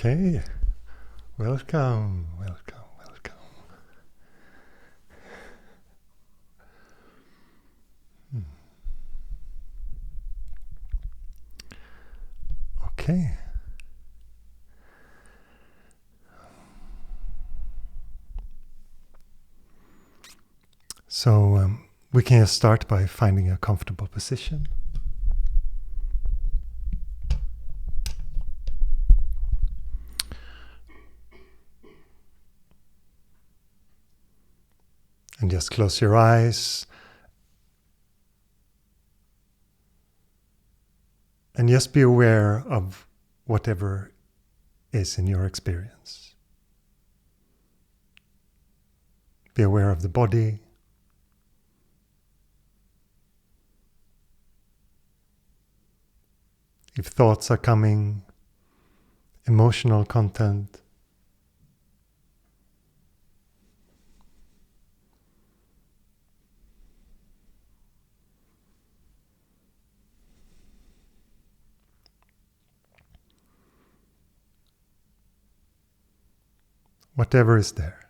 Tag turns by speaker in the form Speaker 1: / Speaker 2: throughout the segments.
Speaker 1: Okay, welcome, welcome, welcome. Okay. So we can just start by finding a comfortable position. And just close your eyes. And just be aware of whatever is in your experience. Be aware of the body. If thoughts are coming, emotional content. Whatever is there.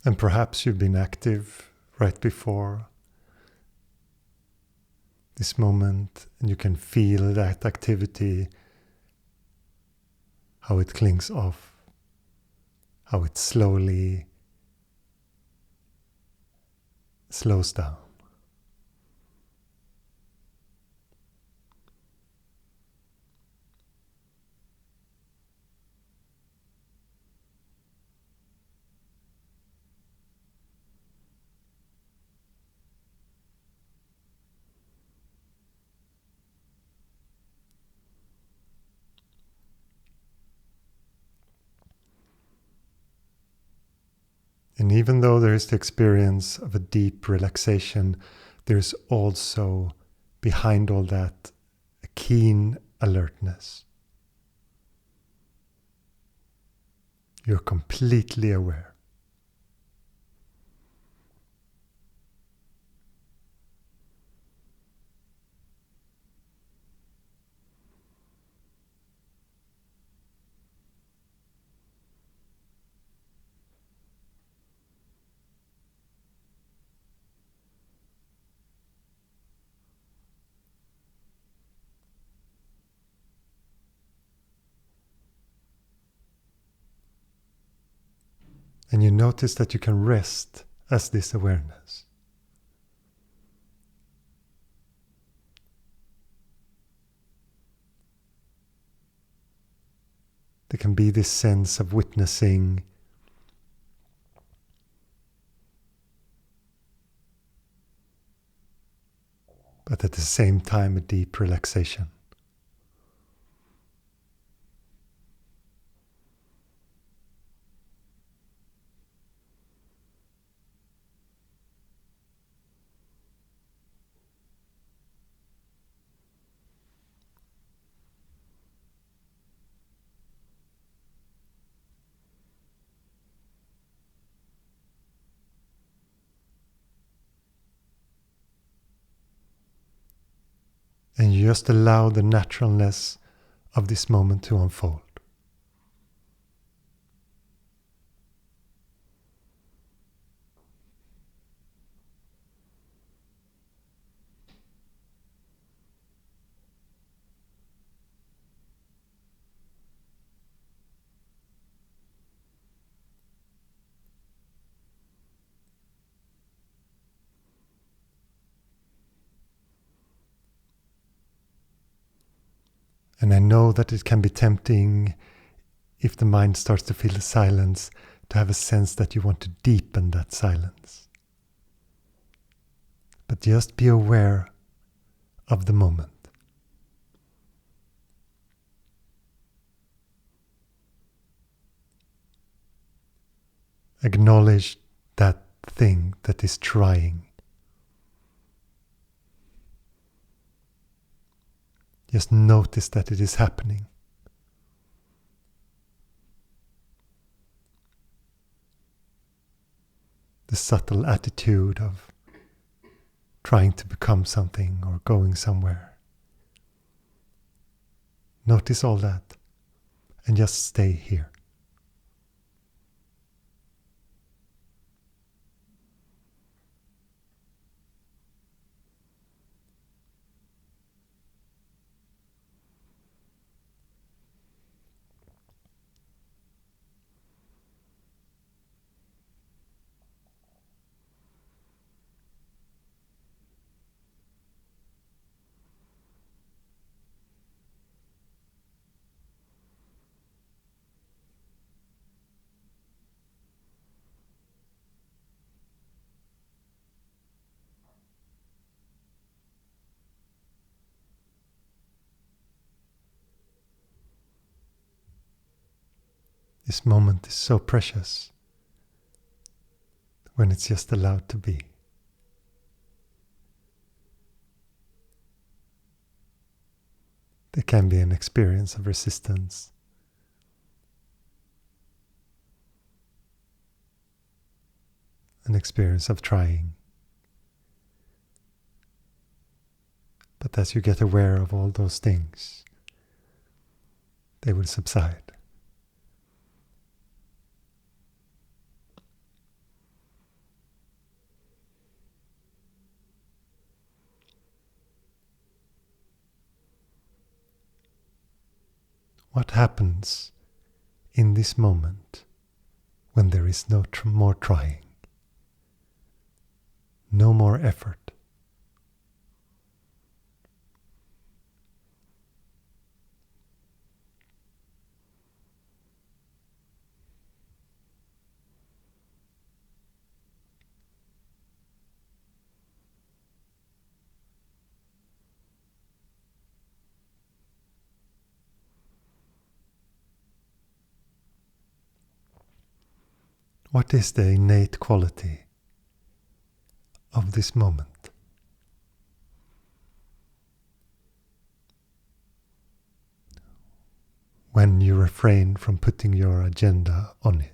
Speaker 1: And perhaps you've been active right before this moment, and you can feel that activity, how it clings off, how it slowly slows down. And even though there is the experience of a deep relaxation, there's also behind all that a keen alertness. You're completely aware. And you notice that you can rest as this awareness. There can be this sense of witnessing, but at the same time a deep relaxation. And you just allow the naturalness of this moment to unfold. And I know that it can be tempting, if the mind starts to feel the silence, to have a sense that you want to deepen that silence. But just be aware of the moment. Acknowledge that thing that is trying. Just notice that it is happening. the subtle attitude of trying to become something or going somewhere. Notice all that and just stay here. This moment is so precious when it's just allowed to be. There can be an experience of resistance. An experience of trying. But as you get aware of all those things, they will subside. What happens in this moment when there is no more trying, no more effort? What is the innate quality of this moment? When you refrain from putting your agenda on it.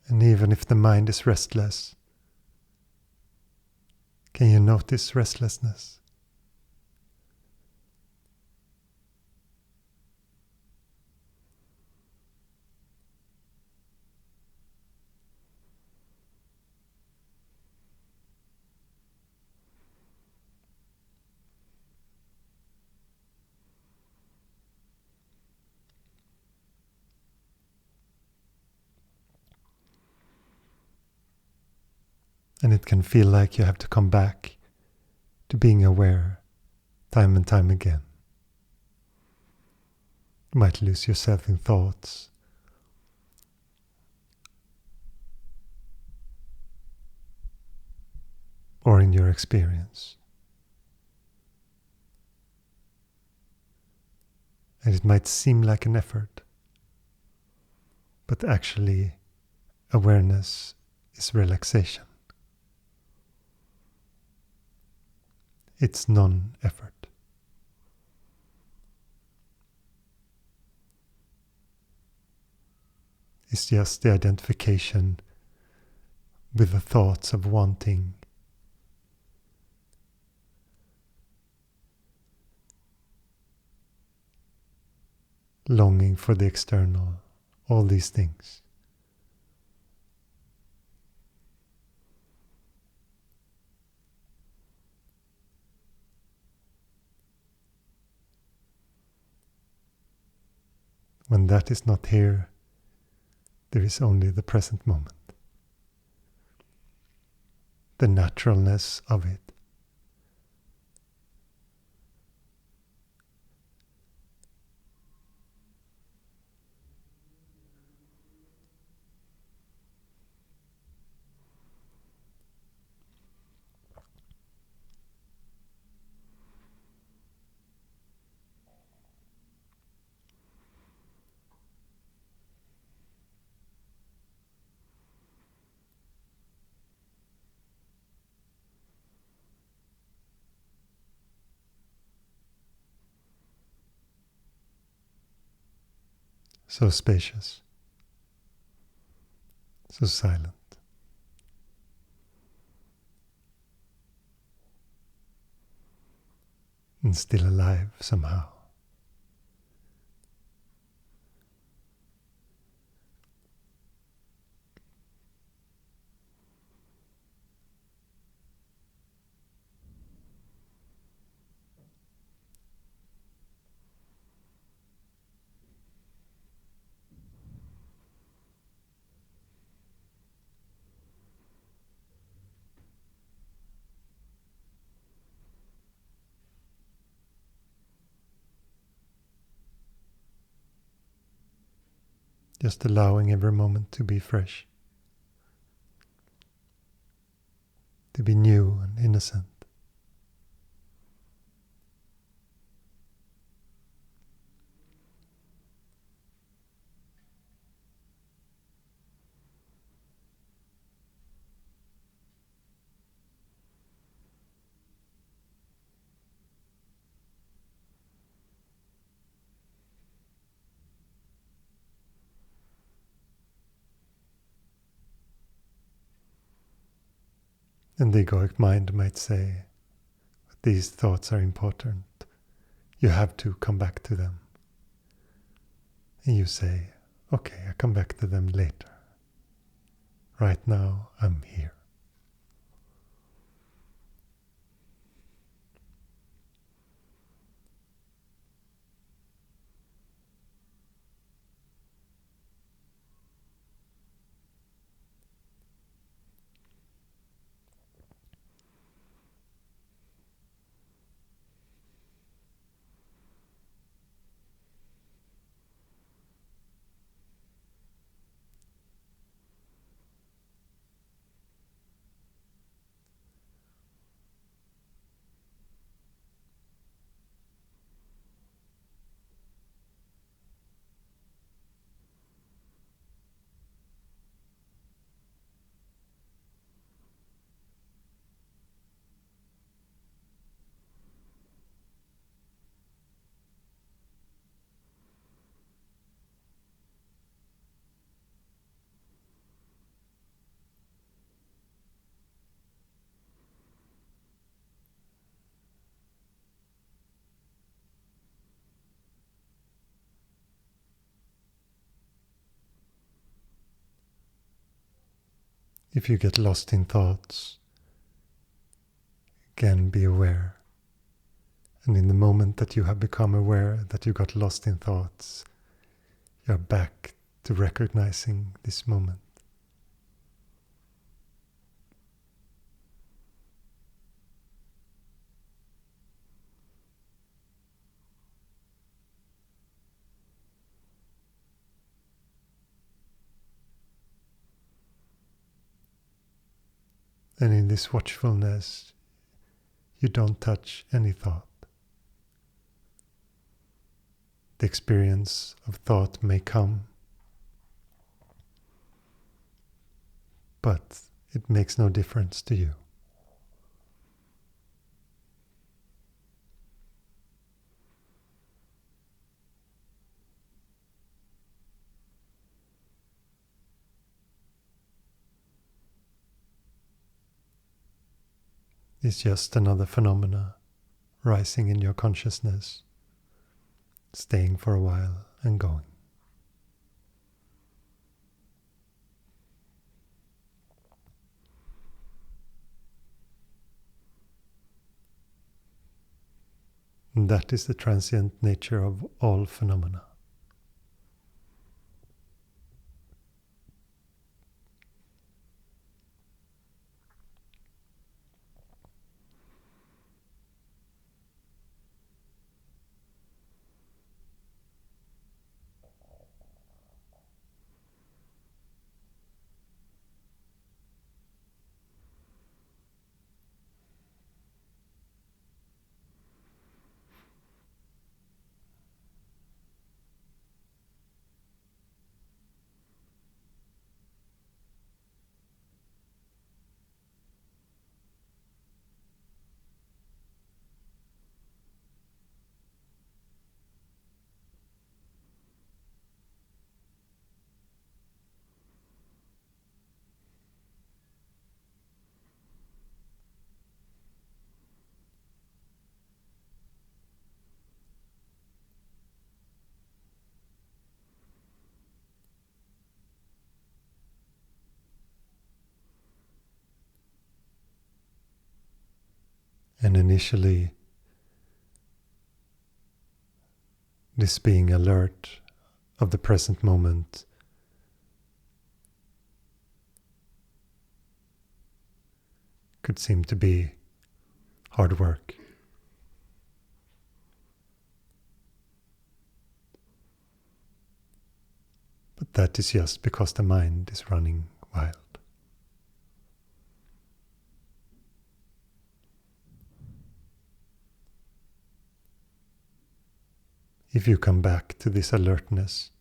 Speaker 1: And even if the mind is restless, can you notice restlessness? And it can feel like you have to come back to being aware time and time again. You might lose yourself in thoughts. Or in your experience. And it might seem like an effort. But actually, awareness is relaxation. It's non-effort. It's just the identification with the thoughts of wanting, longing for the external, all these things. When that is not here, there is only the present moment. The naturalness of it. so spacious, so silent. And still alive somehow. Just allowing every moment to be fresh, to be new and innocent. And the egoic mind might say, these thoughts are important. You have to come back to them. And you say, okay, I come back to them later. Right now, I'm here. If you get lost in thoughts, again be aware. And in the moment that you have become aware that you got lost in thoughts, you're back to recognizing this moment. And in this watchfulness, you don't touch any thought. The experience of thought may come, but it makes no difference to you. It's just another phenomena rising in your consciousness, staying for a while and going. And that is the transient nature of all phenomena. And initially, this being alert of the present moment could seem to be hard work. But that is just because the mind is running wild. If you come back to this alertness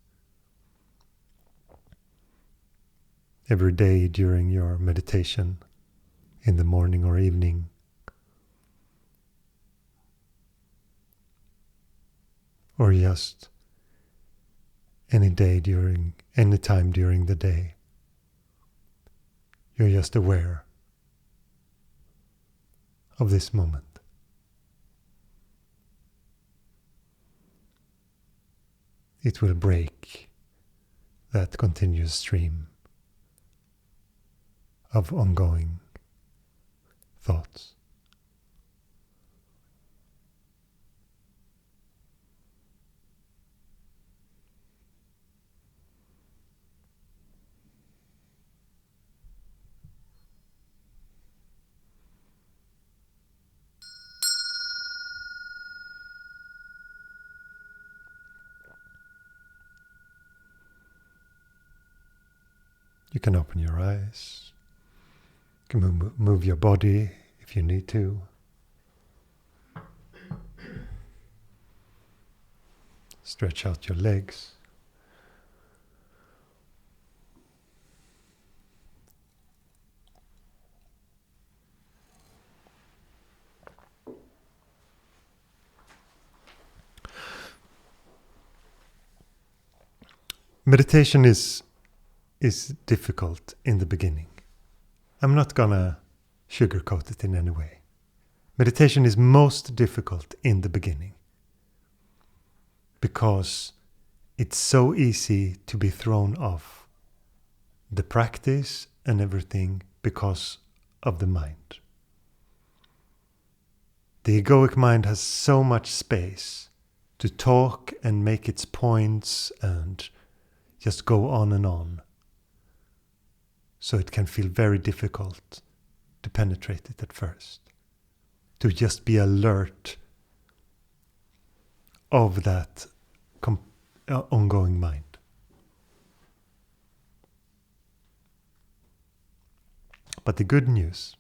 Speaker 1: every day during your meditation, in the morning or evening, or just any time during the day, you're just aware of this moment. It will break that continuous stream of ongoing thoughts. You can open your eyes. You can move your body if you need to. Stretch out your legs. Meditation is difficult in the beginning. I'm not gonna sugarcoat it in any way. Meditation is most difficult in the beginning because it's so easy to be thrown off the practice and everything because of the mind. The egoic mind has so much space to talk and make its points and just go on and on. So it can feel very difficult to penetrate it at first. To just be alert of that ongoing mind. But the good news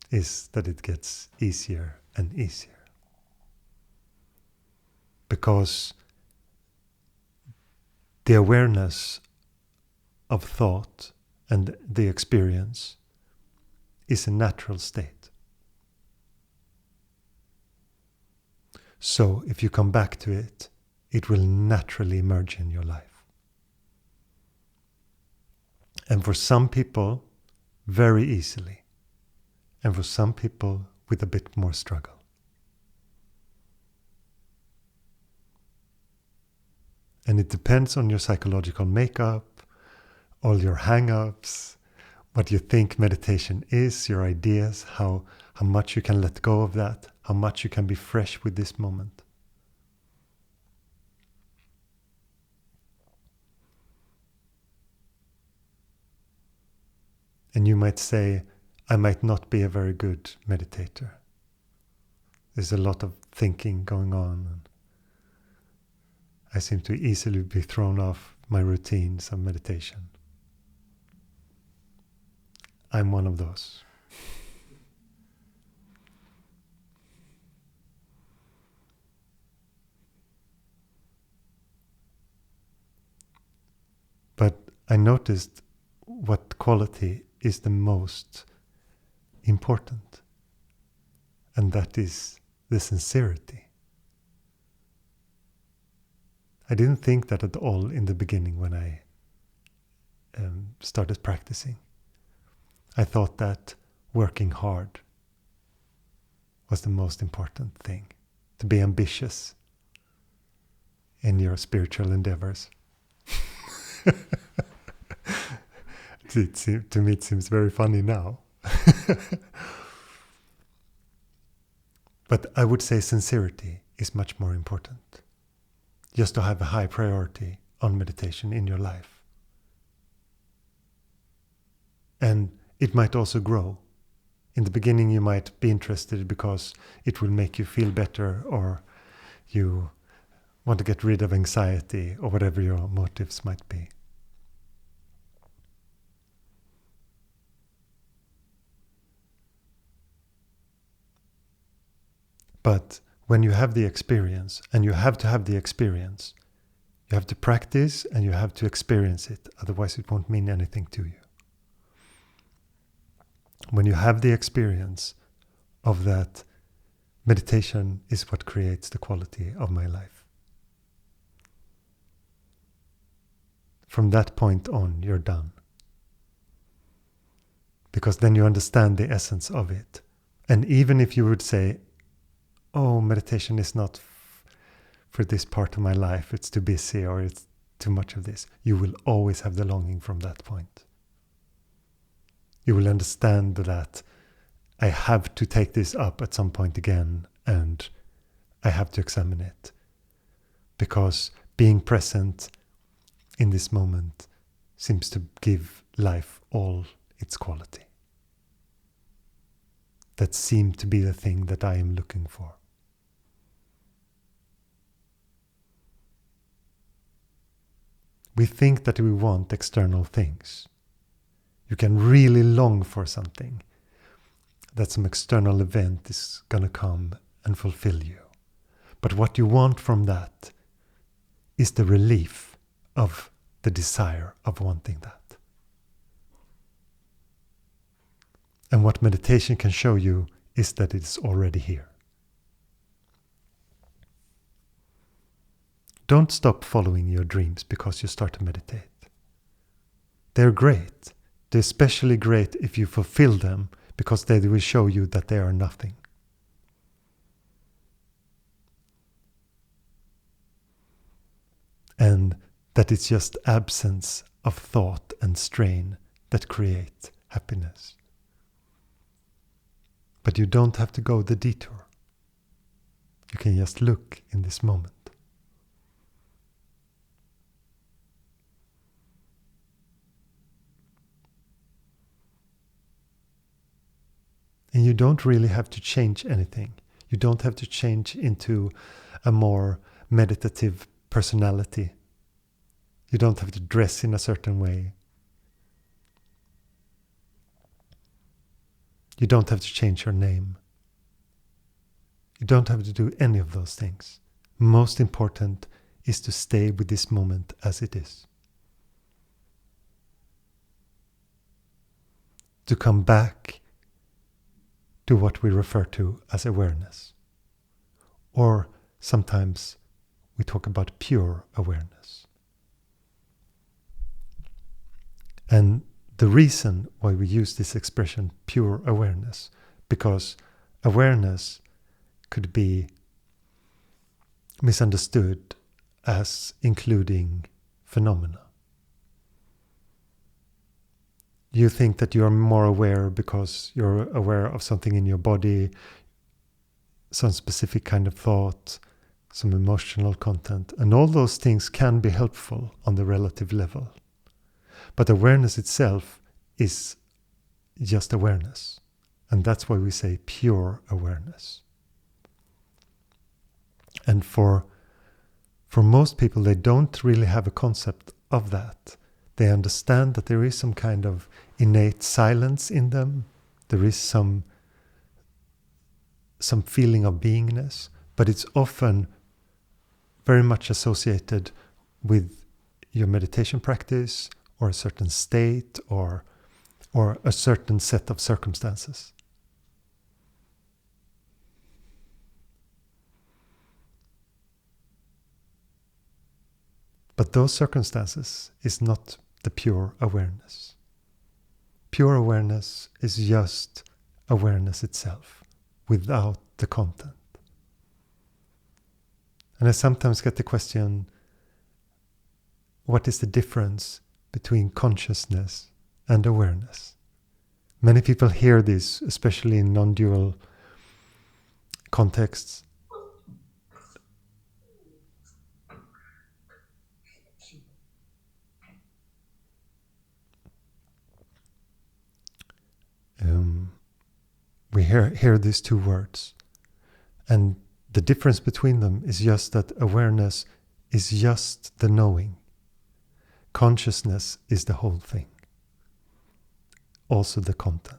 Speaker 1: is that it gets easier and easier. Because the awareness of thought and the experience is a natural state. So if you come back to it, it will naturally emerge in your life. And for some people, very easily. And for some people, with a bit more struggle. And it depends on your psychological makeup, all your hang-ups, what you think meditation is, your ideas, how much you can let go of that, how much you can be fresh with this moment. And you might say, I might not be a very good meditator. There's a lot of thinking going on. And I seem to easily be thrown off my routines of meditation. I'm one of those. But I noticed what quality is the most important, and that is the sincerity. I didn't think that at all in the beginning when I started practicing. I thought that working hard was the most important thing, to be ambitious in your spiritual endeavors. To me it seems very funny now. But I would say sincerity is much more important. Just to have a high priority on meditation in your life. And it might also grow. In the beginning you might be interested because it will make you feel better, or you want to get rid of anxiety, or whatever your motives might be. But when you have the experience, and you have to have the experience, you have to practice and you have to experience it, otherwise it won't mean anything to you. When you have the experience of that, meditation is what creates the quality of my life. From that point on, you're done. Because then you understand the essence of it. And even if you would say, oh, meditation is not for this part of my life, it's too busy, or it's too much of this, you will always have the longing from that point. You will understand that I have to take this up at some point again, and I have to examine it. Because being present in this moment seems to give life all its quality. That seemed to be the thing that I am looking for. We think that we want external things. You can really long for something, that some external event is going to come and fulfill you. But what you want from that is the relief of the desire of wanting that. And what meditation can show you is that it's already here. Don't stop following your dreams because you start to meditate. They're great. They're especially great if you fulfill them, because they will show you that they are nothing. And that it's just absence of thought and strain that create happiness. But you don't have to go the detour. You can just look in this moment. And you don't really have to change anything. You don't have to change into a more meditative personality. You don't have to dress in a certain way. You don't have to change your name. You don't have to do any of those things. Most important is to stay with this moment as it is. To come back to what we refer to as awareness. Or sometimes we talk about pure awareness. And the reason why we use this expression pure awareness, because awareness could be misunderstood as including phenomena. You think that you are more aware because you're aware of something in your body, some specific kind of thought, some emotional content, and all those things can be helpful on the relative level. But awareness itself is just awareness, and that's why we say pure awareness. And for most people, they don't really have a concept of that. They understand that there is some kind of innate silence in them. There is some feeling of beingness, but it's often very much associated with your meditation practice, or a certain state, or a certain set of circumstances. But those circumstances is not the pure awareness. Pure awareness is just awareness itself, without the content. And I sometimes get the question, what is the difference between consciousness and awareness? Many people hear this, especially in non-dual contexts. We hear these two words, and the difference between them is just that awareness is just the knowing. Consciousness is the whole thing, also the content.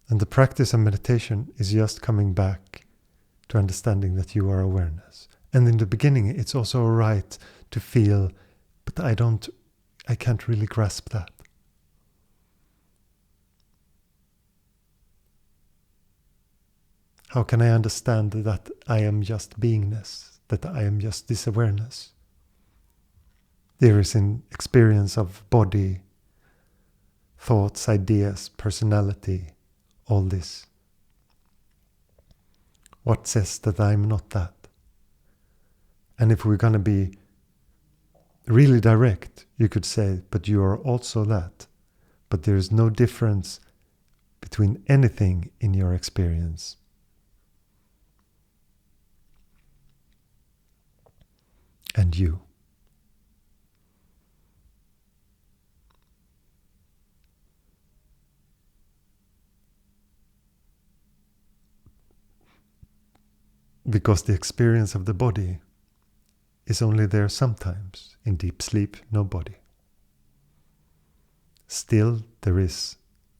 Speaker 1: And the practice of meditation is just coming back to understanding that you are awareness. And in the beginning, it's also right to feel, but I can't really grasp that. How can I understand that I am just beingness, that I am just this awareness? There is an experience of body, thoughts, ideas, personality, all this. What says that I'm not that? And if we're going to be really direct, you could say, but you are also that. But there is no difference between anything in your experience. And you. Because the experience of the body is only there sometimes. In deep sleep, no body. Still, there is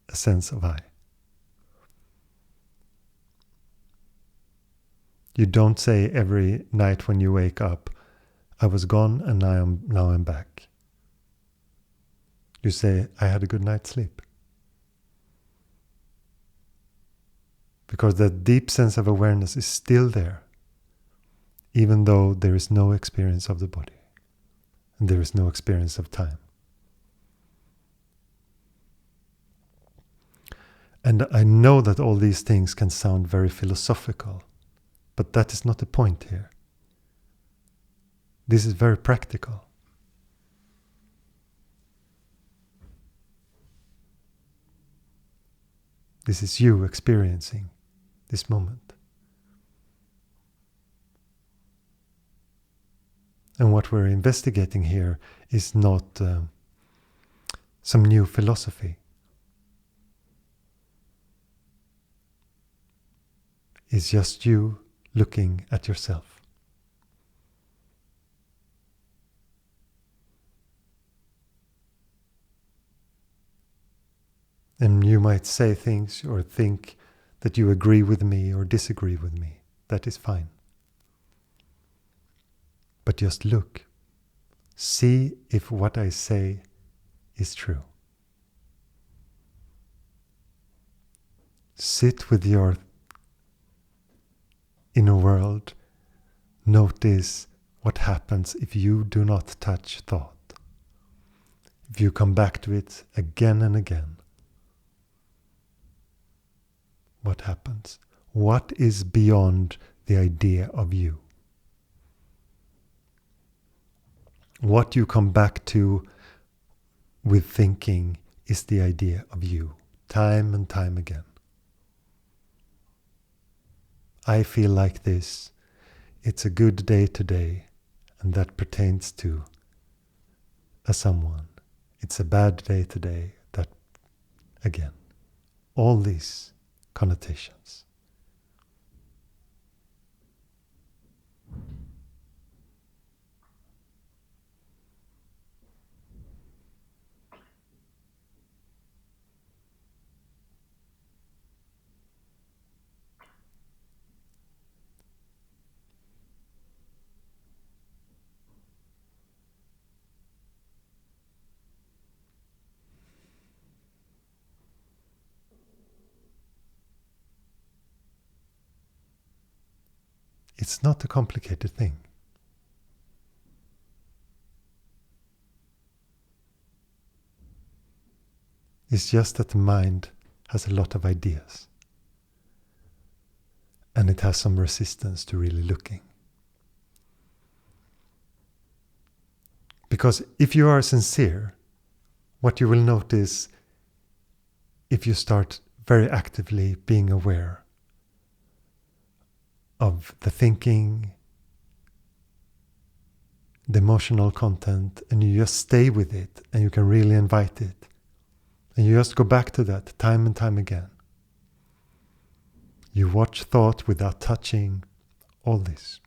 Speaker 1: a sense of I. You don't say every night when you wake up, I was gone and now I'm back. You say, I had a good night's sleep. Because that deep sense of awareness is still there, even though there is no experience of the body, and there is no experience of time. And I know that all these things can sound very philosophical, but that is not the point here. This is very practical. This is you experiencing this moment. And what we're investigating here is not some new philosophy. It's just you looking at yourself. And you might say things or think that you agree with me or disagree with me. That is fine. But just look. See if what I say is true. Sit with your inner world. Notice what happens if you do not touch thought. If you come back to it again and again. What happens? What is beyond the idea of you? What you come back to with thinking is the idea of you, time and time again. I feel like this. It's a good day today, and that pertains to a someone. It's a bad day today, that again. All these connotations. It's not a complicated thing. It's just that the mind has a lot of ideas. And it has some resistance to really looking. Because if you are sincere, what you will notice if you start very actively being aware of the thinking, the emotional content, and you just stay with it, and you can really invite it. And you just go back to that time and time again. You watch thought without touching all this.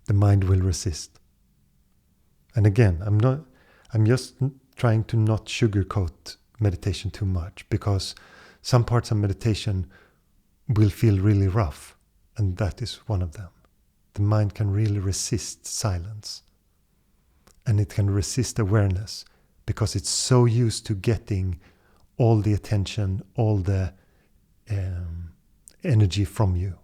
Speaker 1: The mind will resist. And again, I'm just trying to not sugarcoat meditation too much, because some parts of meditation will feel really rough, and that is one of them. The mind can really resist silence, and it can resist awareness because it's so used to getting all the attention, all the energy from you.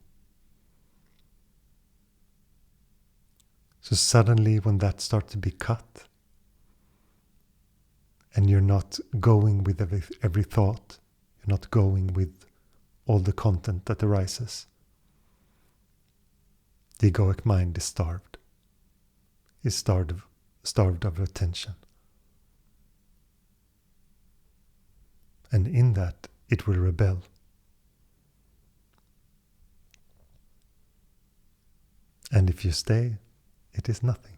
Speaker 1: So suddenly when that starts to be cut, and you're not going with every thought, you're not going with all the content that arises, the egoic mind is starved. Is starved of attention. And in that, it will rebel. And if you stay, it is nothing.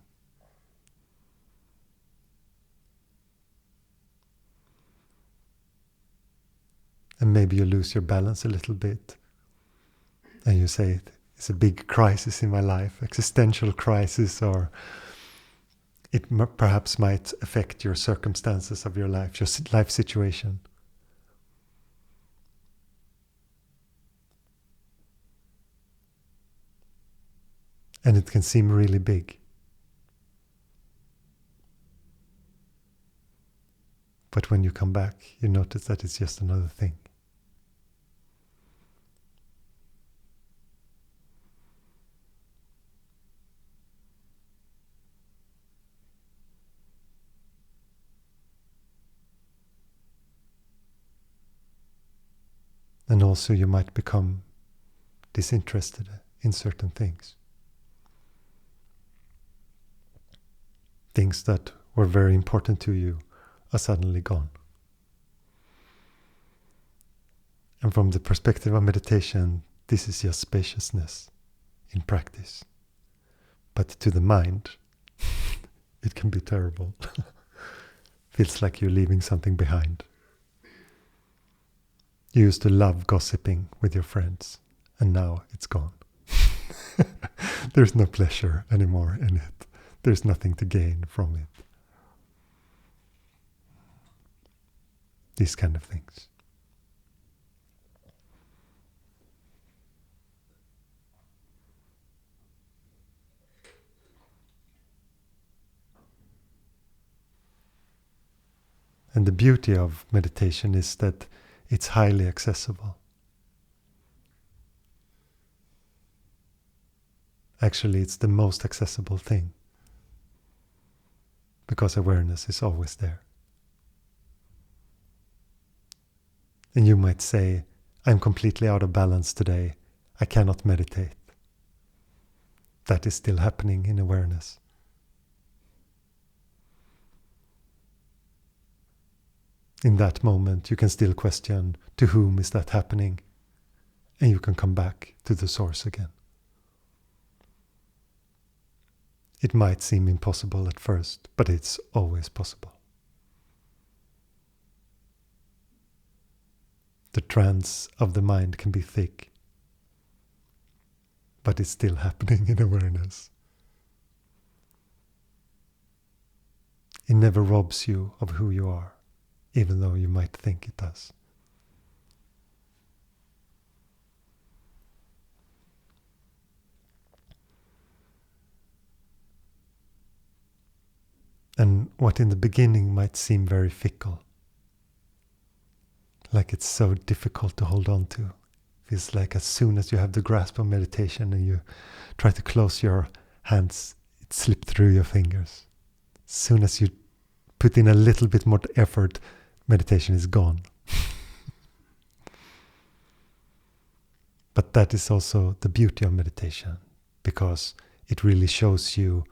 Speaker 1: And maybe you lose your balance a little bit. And you say, it's a big crisis in my life, existential crisis, or it perhaps might affect your circumstances of your life, your life situation. And it can seem really big. But when you come back, you notice that it's just another thing. And also you might become disinterested in certain things. Things that were very important to you are suddenly gone. And from the perspective of meditation, this is just spaciousness in practice. But to the mind, it can be terrible. Feels like you're leaving something behind. You used to love gossiping with your friends, and now it's gone. There's no pleasure anymore in it. There's nothing to gain from it. These kind of things. And the beauty of meditation is that it's highly accessible. Actually, it's the most accessible thing, because awareness is always there. And you might say, I'm completely out of balance today. I cannot meditate. That is still happening in awareness. In that moment, you can still question, to whom is that happening? And you can come back to the source again. It might seem impossible at first, but it's always possible. The trance of the mind can be thick, but it's still happening in awareness. It never robs you of who you are, even though you might think it does. And what in the beginning might seem very fickle, like it's so difficult to hold on to. Feels like as soon as you have the grasp of meditation and you try to close your hands, it slips through your fingers. As soon as you put in a little bit more effort, meditation is gone. But that is also the beauty of meditation, because it really shows you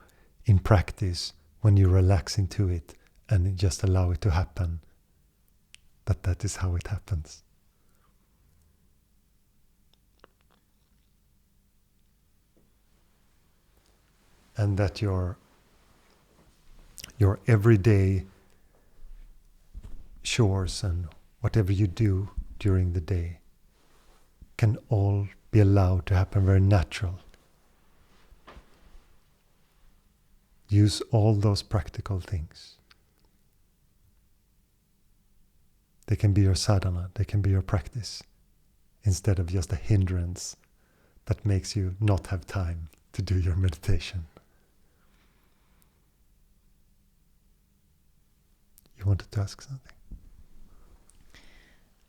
Speaker 1: in practice when you relax into it and just allow it to happen, that is how it happens. And that your everyday chores and whatever you do during the day can all be allowed to happen very natural. Use all those practical things. They can be your sadhana, they can be your practice, instead of just a hindrance that makes you not have time to do your meditation. You wanted to ask something?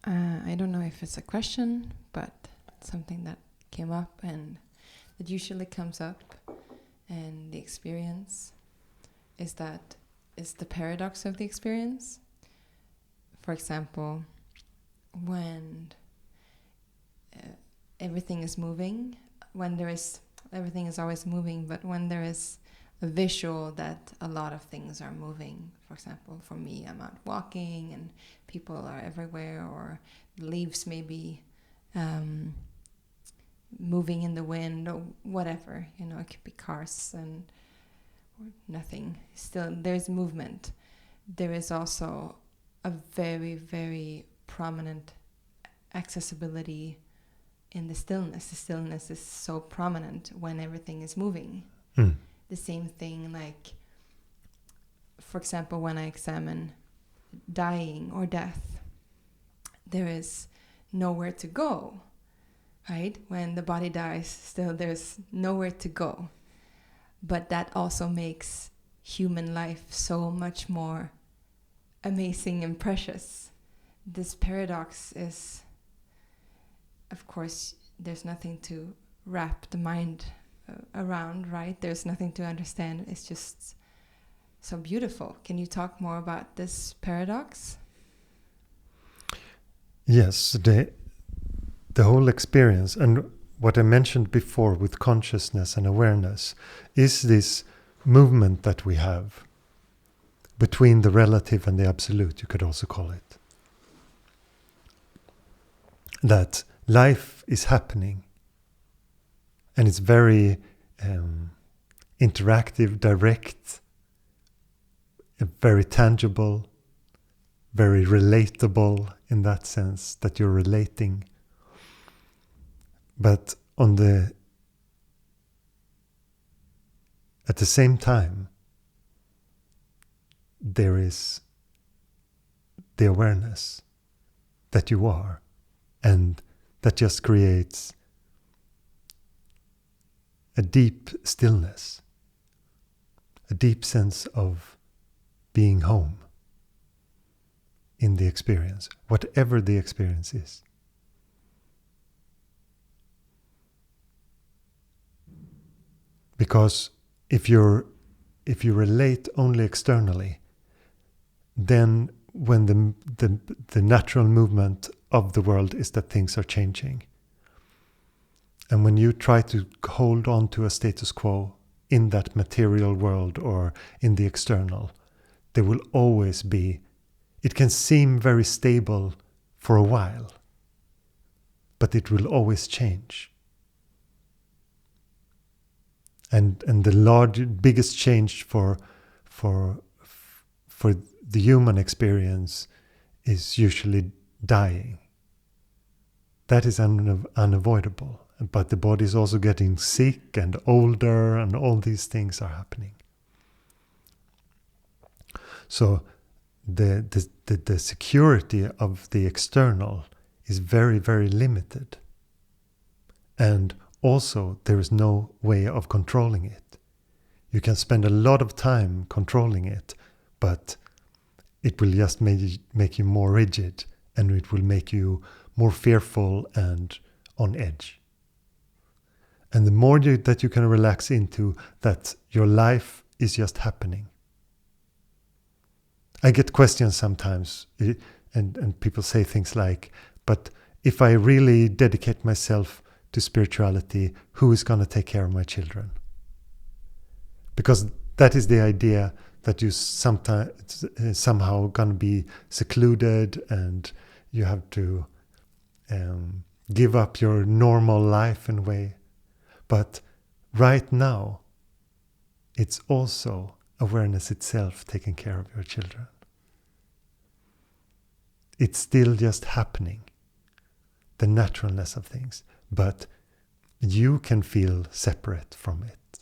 Speaker 2: I don't know if it's a question, but something that came up and that usually comes up in the experience is the paradox of the experience. For example, when everything is moving, everything is always moving, but when there is a visual that a lot of things are moving. For example, for me, I'm out walking and people are everywhere, or leaves may be moving in the wind, or whatever. It could be cars or nothing. Still, there's movement. There is also a very, very prominent accessibility in the stillness. The stillness is so prominent when everything is moving.
Speaker 1: Mm.
Speaker 2: The same thing, like, for example, when I examine dying or death, there is nowhere to go, right? When the body dies, still there's nowhere to go. But that also makes human life so much more amazing and precious. This paradox is, of course, there's nothing to wrap the mind around, right? There's nothing to understand. It's just so beautiful. Can you talk more about this paradox?
Speaker 1: Yes, the whole experience, and what I mentioned before with consciousness and awareness, is this movement that we have between the relative and the absolute, you could also call it. That life is happening, and it's very interactive, direct, very tangible, very relatable in that sense that you're relating. But at the same time, there is the awareness that you are, and that just creates a deep stillness, a deep sense of being home in the experience, whatever the experience is. Because if you relate only externally, then when the natural movement of the world is that things are changing. And when you try to hold on to a status quo in that material world or in the external, there will always be, it can seem very stable for a while, but it will always change. And the biggest change for the human experience is usually dying. That is unavoidable. But the body is also getting sick and older, and all these things are happening. So the security of the external is very, very limited. And also, there is no way of controlling it. You can spend a lot of time controlling it, but it will just make you more rigid, and it will make you more fearful and on edge. And the more that you can relax into that your life is just happening. I get questions sometimes, and people say things like, but if I really dedicate myself to spirituality, who is going to take care of my children? Because that is the idea that you sometimes somehow gonna be secluded and you have to give up your normal life in a way. But right now, it's also awareness itself taking care of your children. It's still just happening, the naturalness of things, but you can feel separate from it.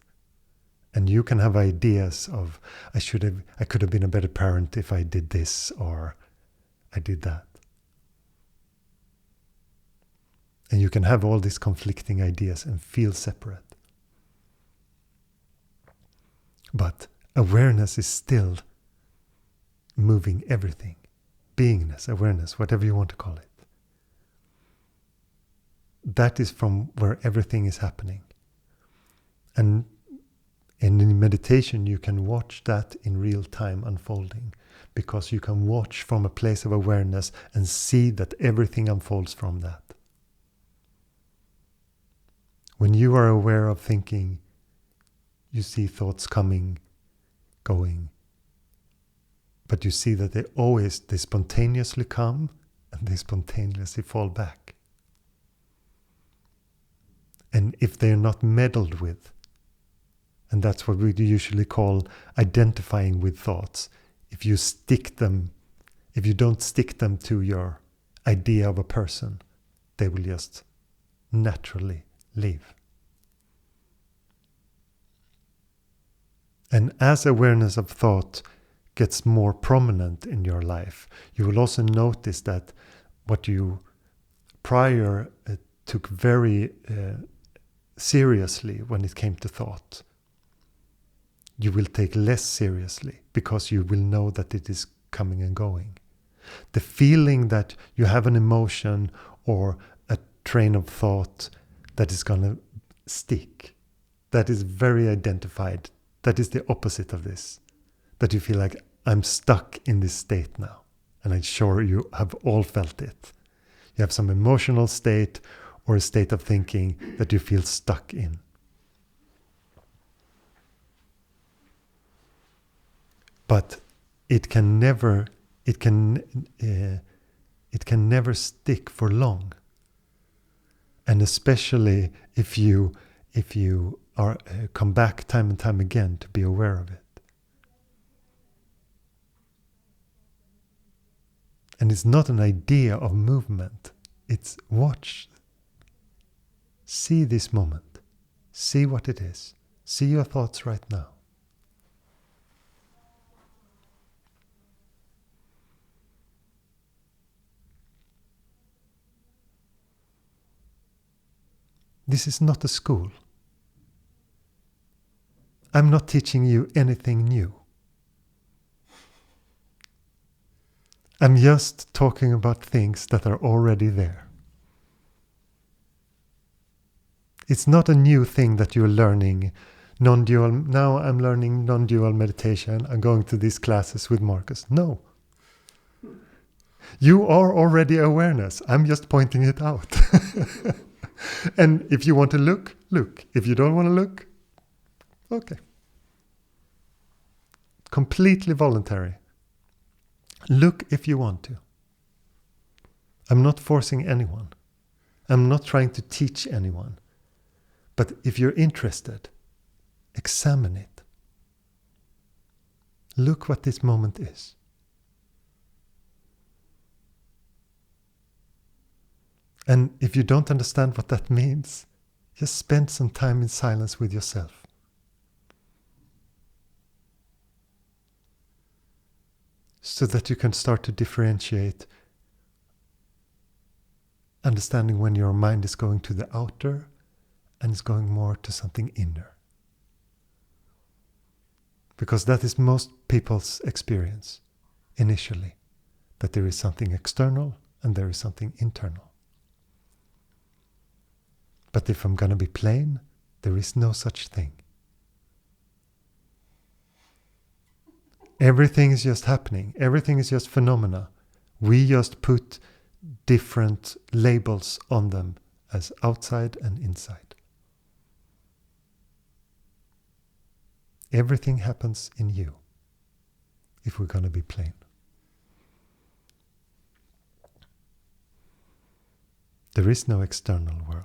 Speaker 1: And you can have ideas of, I could have been a better parent if I did this or I did that. And you can have all these conflicting ideas and feel separate. But awareness is still moving everything. Beingness, awareness, whatever you want to call it. That is from where everything is happening. And in meditation you can watch that in real time unfolding, because you can watch from a place of awareness and see that everything unfolds from that. When you are aware of thinking, you see thoughts coming, going, but you see that they spontaneously come and they spontaneously fall back. And if they're not meddled with, and that's what we usually call identifying with thoughts, if you don't stick them to your idea of a person, they will just naturally leave. And as awareness of thought gets more prominent in your life, you will also notice that what you prior took very seriously when it came to thought, you will take less seriously, because you will know that it is coming and going. The feeling that you have an emotion or a train of thought that is going to stick, that is very identified. That is the opposite of this. That you feel like, I'm stuck in this state now. And I'm sure you have all felt it. You have some emotional state or a state of thinking that you feel stuck in. But it can never stick for long. And especially if you are come back time and time again to be aware of it. And it's not an idea of movement. It's watch. See this moment. See what it is. See your thoughts right now. This is not a school. I'm not teaching you anything new. I'm just talking about things that are already there. It's not a new thing that you're learning non-dual. Now I'm learning non-dual meditation. I'm going to these classes with Marcus. No. You are already awareness. I'm just pointing it out. And if you want to look, look. If you don't want to look, okay. Completely voluntary. Look if you want to. I'm not forcing anyone. I'm not trying to teach anyone. But if you're interested, examine it. Look what this moment is. And if you don't understand what that means, just spend some time in silence with yourself. So that you can start to differentiate, understanding when your mind is going to the outer and is going more to something inner. Because that is most people's experience initially, that there is something external and there is something internal. But if I'm going to be plain, there is no such thing. Everything is just happening. Everything is just phenomena. We just put different labels on them as outside and inside. Everything happens in you. if we're going to be plain. There is no external world.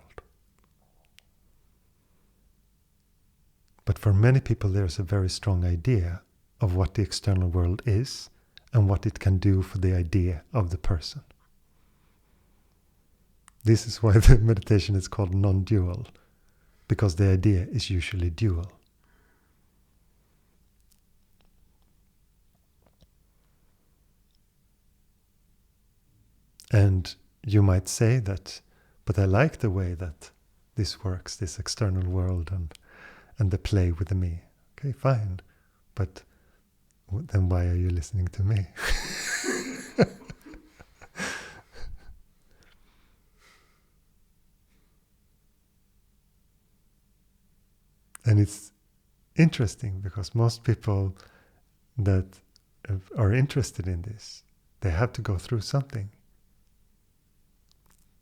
Speaker 1: But for many people there's a very strong idea of what the external world is and what it can do for the idea of the person. This is why the meditation is called non-dual, because the idea is usually dual. And you might say that, but I like the way that this works, this external world and the play with the me. Okay, fine. But then why are you listening to me? And it's interesting because most people that are interested in this, they have to go through something.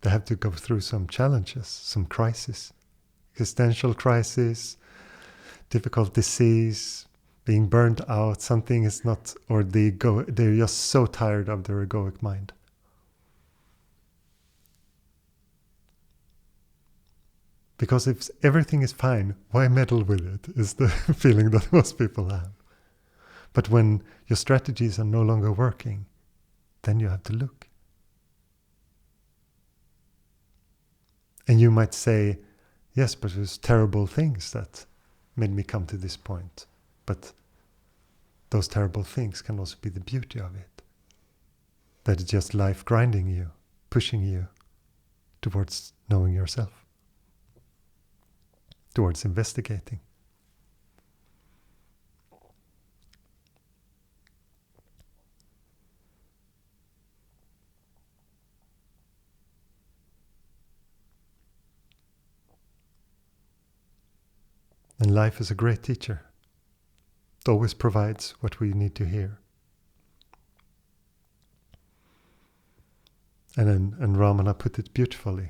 Speaker 1: They have to go through some challenges, some crisis, existential crisis, difficult disease, being burnt out, something is not, or they're just so tired of their egoic mind. Because if everything is fine, why meddle with it, is the feeling that most people have. But when your strategies are no longer working, then you have to look. And you might say, yes, but there's terrible things that made me come to this point. But those terrible things can also be the beauty of it. That it's just life grinding you, pushing you towards knowing yourself, towards investigating. And life is a great teacher. It always provides what we need to hear. And Ramana put it beautifully.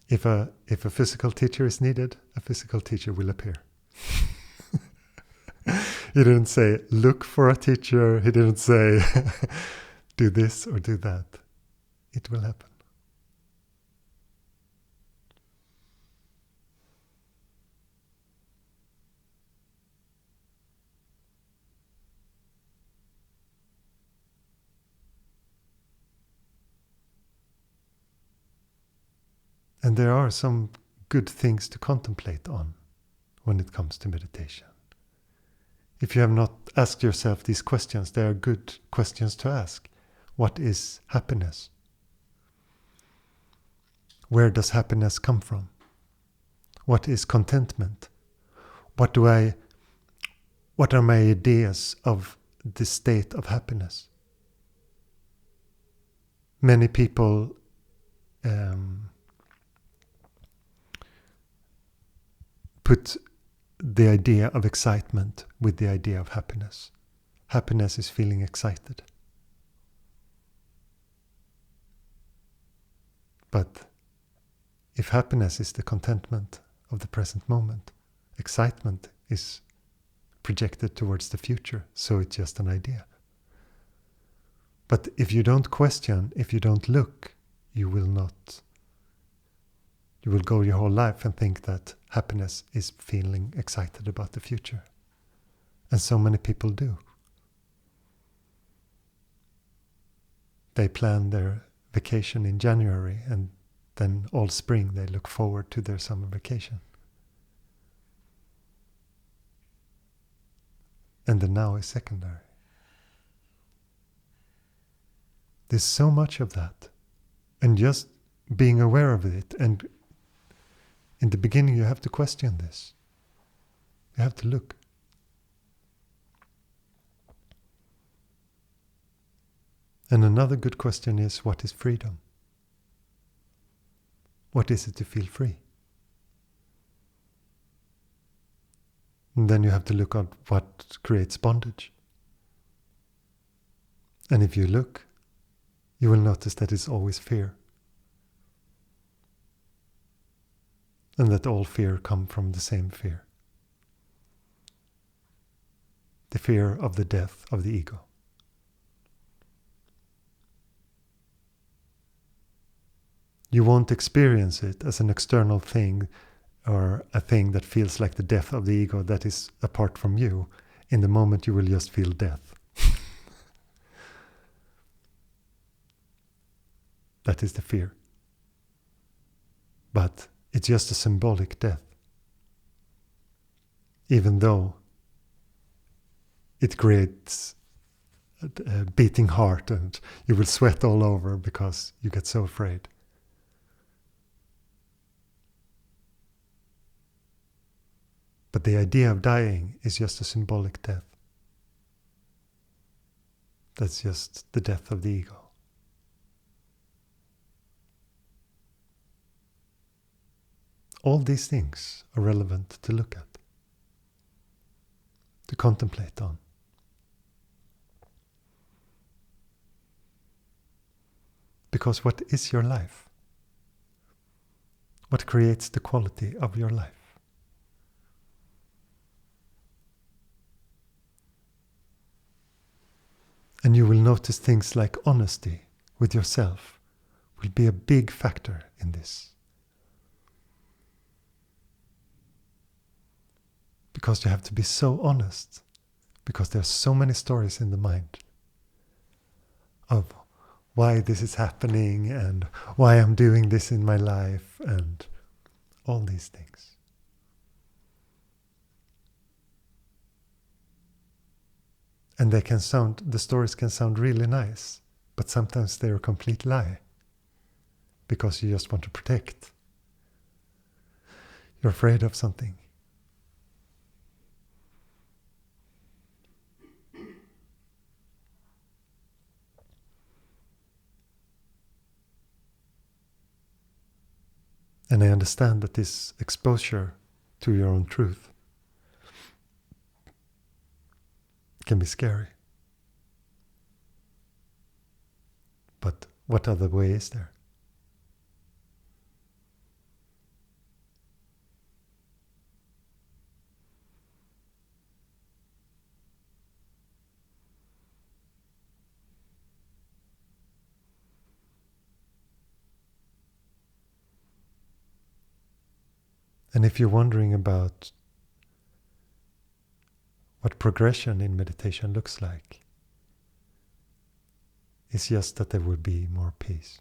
Speaker 1: If a physical teacher is needed, a physical teacher will appear. He didn't say, look for a teacher. He didn't say, do this or do that. It will happen. And there are some good things to contemplate on when it comes to meditation. If you have not asked yourself these questions, they are good questions to ask. What is happiness? Where does happiness come from? What is contentment? What are my ideas of the state of happiness? Many people put the idea of excitement with the idea of happiness. Happiness is feeling excited. But if happiness is the contentment of the present moment, excitement is projected towards the future, so it's just an idea. But if you don't question, if you don't look, you will go your whole life and think that happiness is feeling excited about the future. And so many people do. They plan their vacation in January and then all spring they look forward to their summer vacation. And the now is secondary. There's so much of that. And just being aware of it, and in the beginning you have to question this. You have to look. And another good question is, what is freedom? What is it to feel free? And then you have to look at what creates bondage. And if you look, you will notice that it's always fear. And that all fear comes from the same fear. The the fear of the death of the ego. You won't experience it as an external thing or a thing that feels like the death of the ego that is apart from you. In the moment you will just feel death. That is the fear. But it's just a symbolic death. Even though it creates a beating heart and you will sweat all over because you get so afraid. But the idea of dying is just a symbolic death. That's just the death of the ego. All these things are relevant to look at, to contemplate on. Because what is your life? What creates the quality of your life? And you will notice things like honesty with yourself will be a big factor in this. Because you have to be so honest. Because there are so many stories in the mind of why this is happening and why I'm doing this in my life and all these things. And the stories can sound really nice, but sometimes they're a complete lie. Because you just want to protect. You're afraid of something. And I understand that this exposure to your own truth can be scary. But what other way is there? And if you're wondering about what progression in meditation looks like, it's just that there will be more peace.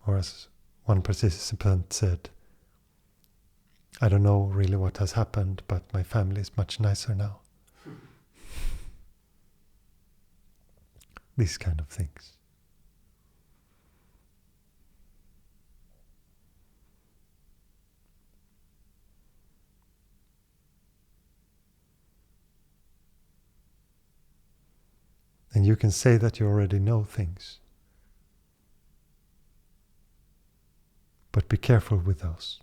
Speaker 1: Or as one participant said, I don't know really what has happened, but my family is much nicer now. These kind of things. And you can say that you already know things. But be careful with those.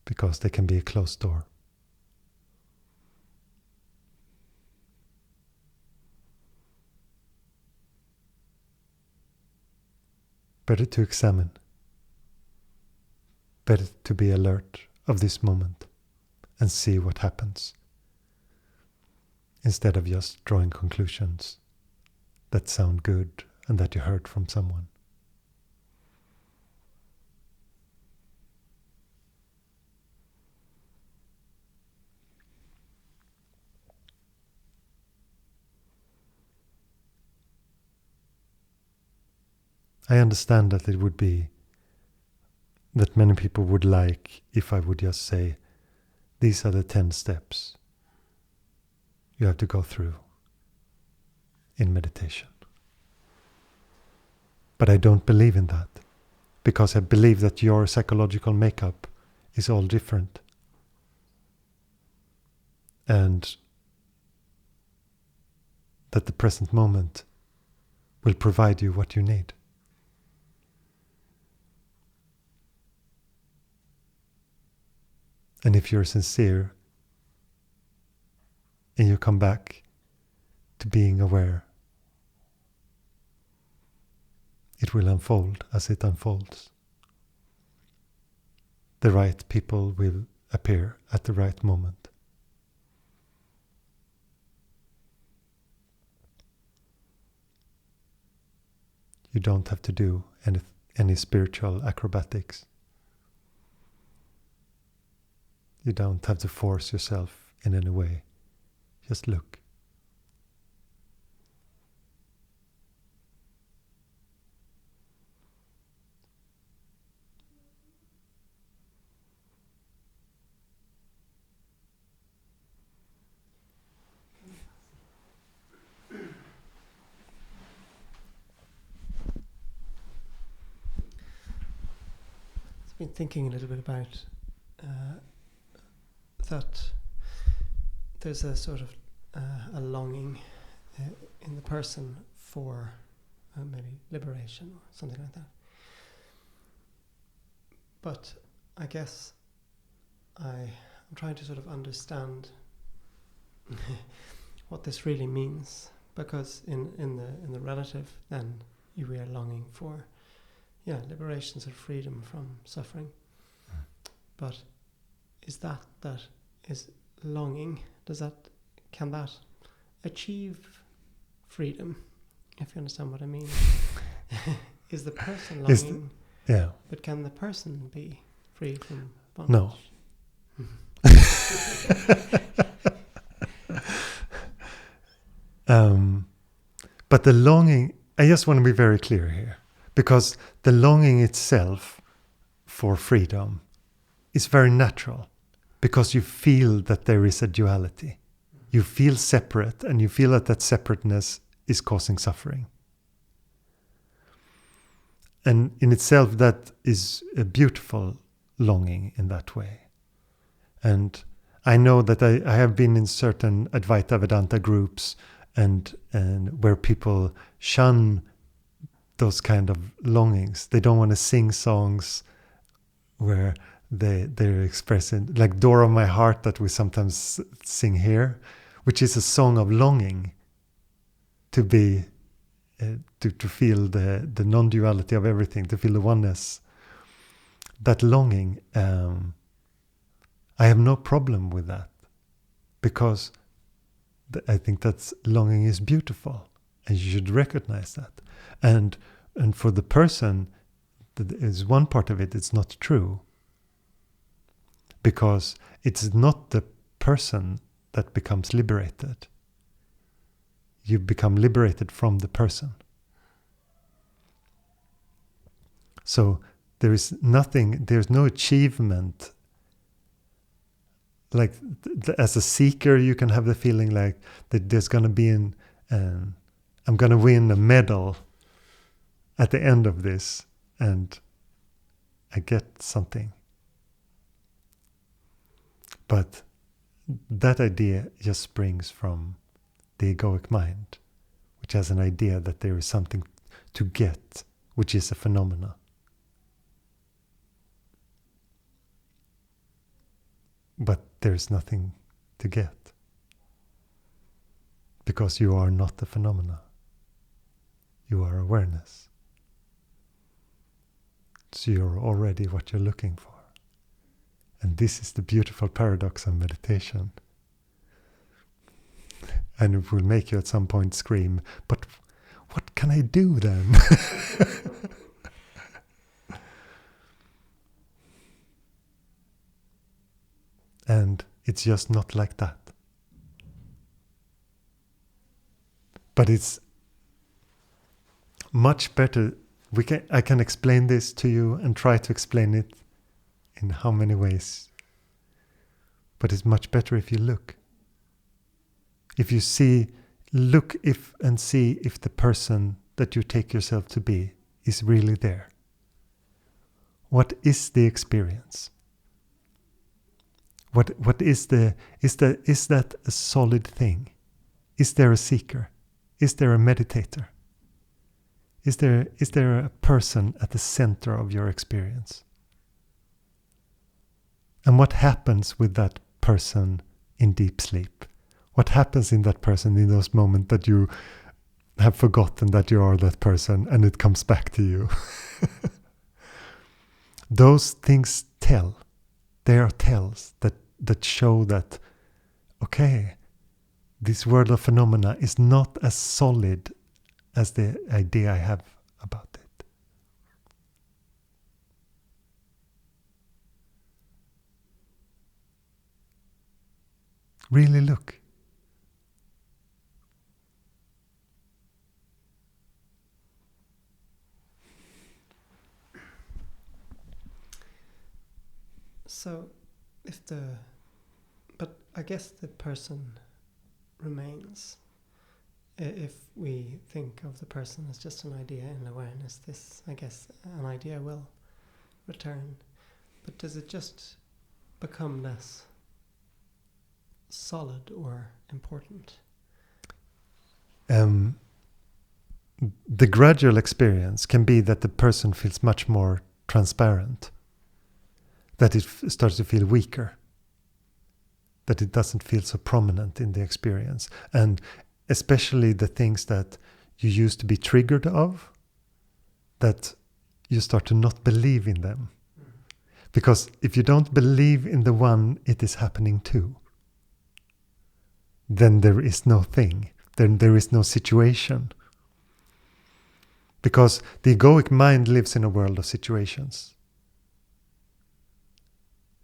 Speaker 1: Because they can be a closed door. Better to examine. Better to be alert of this moment and see what happens. Instead of just drawing conclusions that sound good and that you heard from someone. I understand that it would be that many people would like if I would just say, these are the 10 steps you have to go through in meditation. But I don't believe in that, because I believe that your psychological makeup is all different. And that the present moment will provide you what you need. And if you're sincere and you come back to being aware, it will unfold as it unfolds. The right people will appear at the right moment. You don't have to do any spiritual acrobatics. You don't have to force yourself in any way. Just look.
Speaker 3: I've been thinking a little bit about that there's a sort of a longing in the person for maybe liberation or something like that. But I guess I'm trying to sort of understand what this really means, because in the relative, then we are longing for liberations of freedom from suffering. But is that is longing? Can that achieve freedom? If you understand what I mean. Is the person longing?
Speaker 1: Yeah.
Speaker 3: But can the person be free from
Speaker 1: No.
Speaker 3: bondage?
Speaker 1: But the longing, I just want to be very clear here, because the longing itself for freedom is very natural, because you feel that there is a duality. You feel separate, and you feel that separateness is causing suffering. And in itself, that is a beautiful longing in that way. And I know that I have been in certain Advaita Vedanta groups and where people shun those kind of longings. They don't want to sing songs where they're expressing, like Door of My Heart that we sometimes sing here, which is a song of longing to be, to feel the non-duality of everything, to feel the oneness. That longing, I have no problem with that, because I think that longing is beautiful, and you should recognize that. And for the person, that is one part of it, it's not true, because it's not the person that becomes liberated. You become liberated from the person. So there's no achievement. Like as a seeker, you can have the feeling like that there's going to be I'm going to win a medal at the end of this, and I get something. But that idea just springs from the egoic mind, which has an idea that there is something to get, which is a phenomena. But there's nothing to get, because you are not the phenomena. You are awareness. So you're already what you're looking for. And this is the beautiful paradox of meditation. And it will make you at some point scream, but what can I do then? And it's just not like that. But it's much better. I can explain this to you and try to explain it in how many ways. But it's much better if you look. If you see if the person that you take yourself to be is really there. What is the experience? What is that a solid thing? Is there a seeker? Is there a meditator? Is there a person at the center of your experience? And what happens with that person in deep sleep? What happens in that person in those moments that you have forgotten that you are that person, and it comes back to you. Those things tell. They are tells that show that, okay, this world of phenomena is not as solid as the idea I have about it. Really look.
Speaker 3: So, but I guess the person remains. If we think of the person as just an idea in awareness, this, I guess, an idea will return. But does it just become less solid or important?
Speaker 1: The gradual experience can be that the person feels much more transparent, that it starts to feel weaker, that it doesn't feel so prominent in the experience. And especially the things that you used to be triggered of, that you start to not believe in them. Because if you don't believe in the one it is happening to, then there is no thing, then there is no situation. Because the egoic mind lives in a world of situations.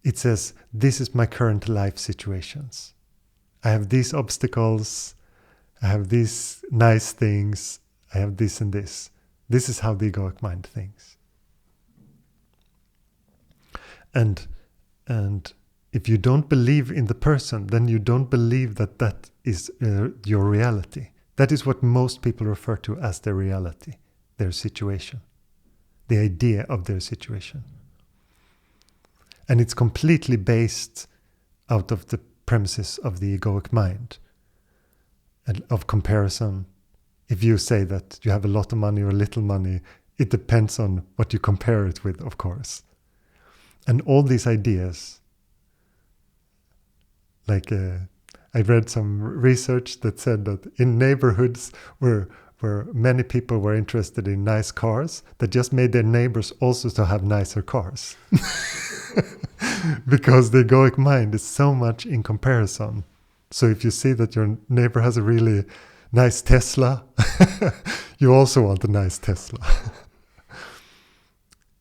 Speaker 1: It says, this is my current life situations. I have these obstacles, I have these nice things, I have this and this. This is how the egoic mind thinks. And if you don't believe in the person, then you don't believe that that is your reality. That is what most people refer to as their reality, their situation, the idea of their situation. And it's completely based out of the premises of the egoic mind and of comparison. If you say that you have a lot of money or little money, it depends on what you compare it with, of course. And all these ideas, like I read some research that said that in neighborhoods where many people were interested in nice cars, that just made their neighbors also to have nicer cars. Because the egoic mind is so much in comparison. So if you see that your neighbor has a really nice Tesla, you also want a nice Tesla.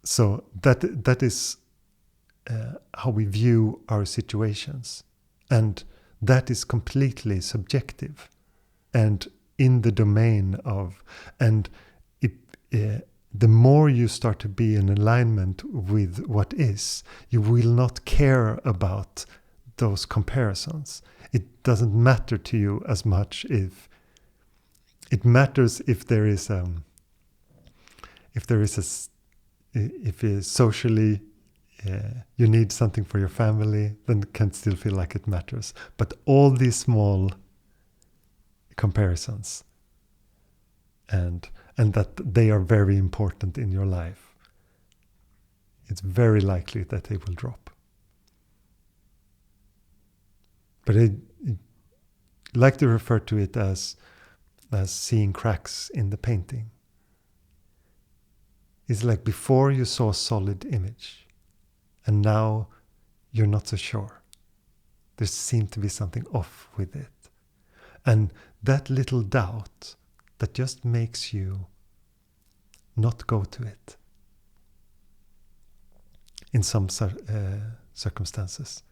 Speaker 1: So that is how we view our situations. And that is completely subjective and in the domain of, and the more you start to be in alignment with what is, you will not care about those comparisons. It doesn't matter to you as much if it matters if there is socially you need something for your family, then it can still feel like it matters. But all these small comparisons and that they are very important in your life, it's very likely that they will drop. But I like to refer to it as seeing cracks in the painting. It's like before you saw a solid image, and now you're not so sure. There seems to be something off with it. And that little doubt that just makes you not go to it in some circumstances,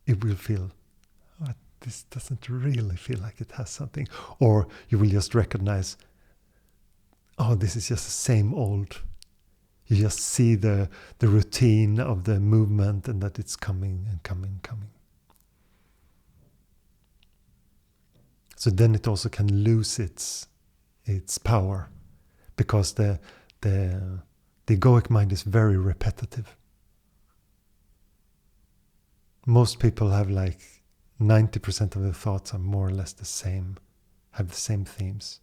Speaker 1: it will feel, oh, this doesn't really feel like it has something. Or you will just recognize, oh, this is just the same old. You just see the routine of the movement and that it's coming and coming. So then it also can lose its power, because the egoic mind is very repetitive. Most people have like 90% of their thoughts are more or less the same, have the same themes